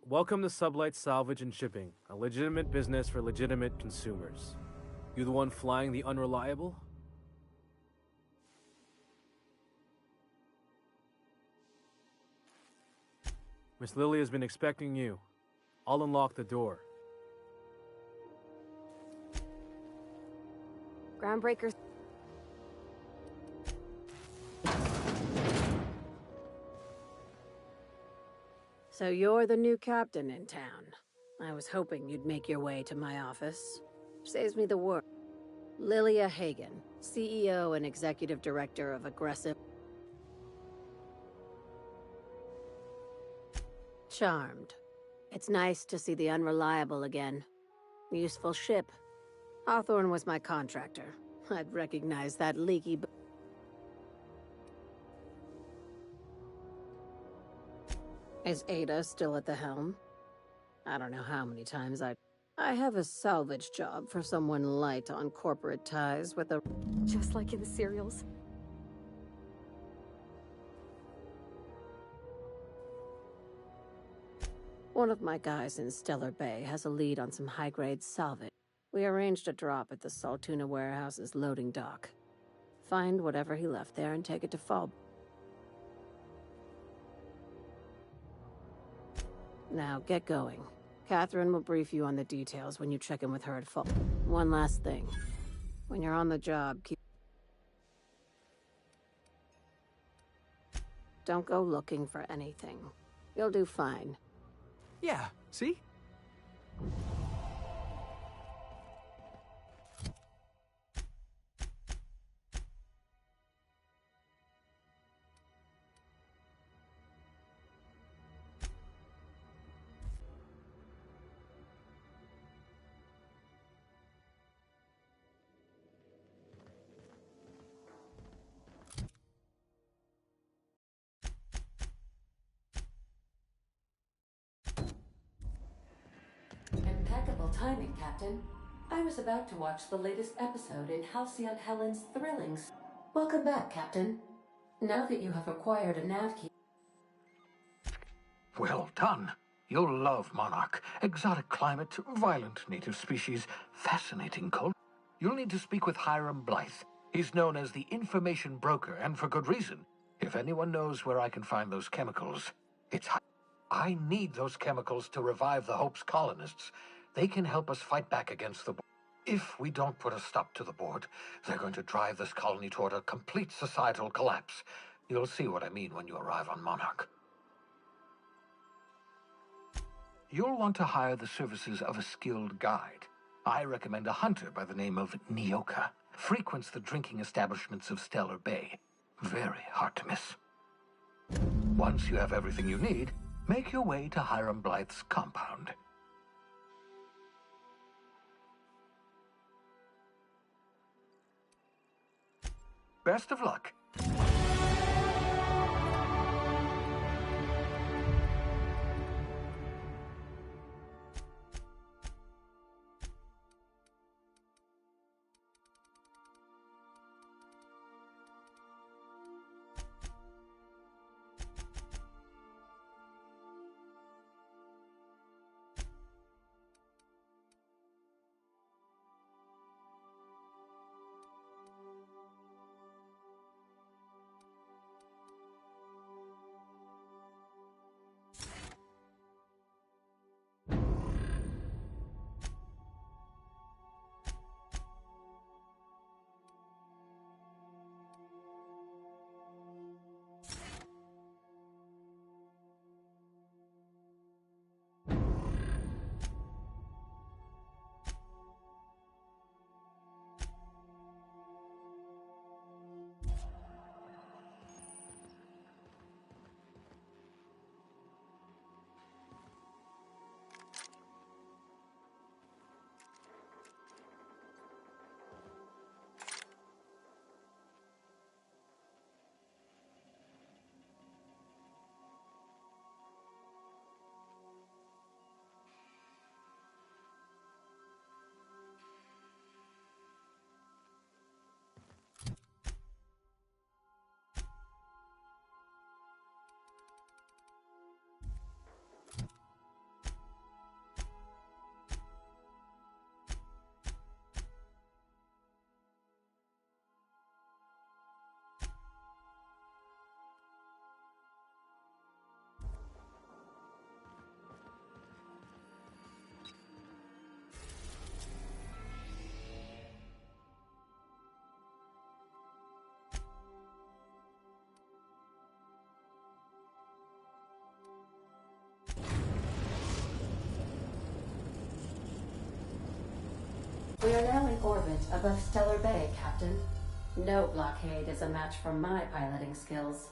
Welcome to Sublight Salvage and Shipping, a legitimate business for legitimate consumers. You the one flying the Unreliable? Miss Lily has been expecting you. I'll unlock the door. Groundbreakers. So you're the new captain in town. I was hoping you'd make your way to my office. Saves me the work. Lilia Hagen, CEO and Executive Director of Aggressive... Charmed. It's nice to see the Unreliable again. Useful ship. Hawthorne was my contractor. I'd recognize that leaky... Is Ada still at the helm? I don't know how many times I have a salvage job for someone light on corporate ties with a... Just like in the serials. One of my guys in Stellar Bay has a lead on some high-grade salvage. We arranged a drop at the Saltuna warehouse's loading dock. Find whatever he left there and take it to Fall. Now, get going. Catherine will brief you on the details when you check in with her at Fall. One last thing. When you're on the job, don't go looking for anything. You'll do fine. Yeah, see? Impeccable timing, Captain. I was about to watch the latest episode in Halcyon Helen's Thrillings. Welcome back, Captain. Now that you have acquired a nav key... Well done. You'll love Monarch. Exotic climate, violent native species, fascinating culture. You'll need to speak with Hiram Blythe. He's known as the information broker, and for good reason. If anyone knows where I can find those chemicals, it's... I need those chemicals to revive the Hope's colonists. They can help us fight back against the... If we don't put a stop to the board, they're going to drive this colony toward a complete societal collapse. You'll see what I mean when you arrive on Monarch. You'll want to hire the services of a skilled guide. I recommend a hunter by the name of Nyoka. Frequents the drinking establishments of Stellar Bay. Very hard to miss. Once you have everything you need, make your way to Hiram Blythe's compound. Best of luck. We are now in orbit above Stellar Bay, Captain. No blockade is a match for my piloting skills.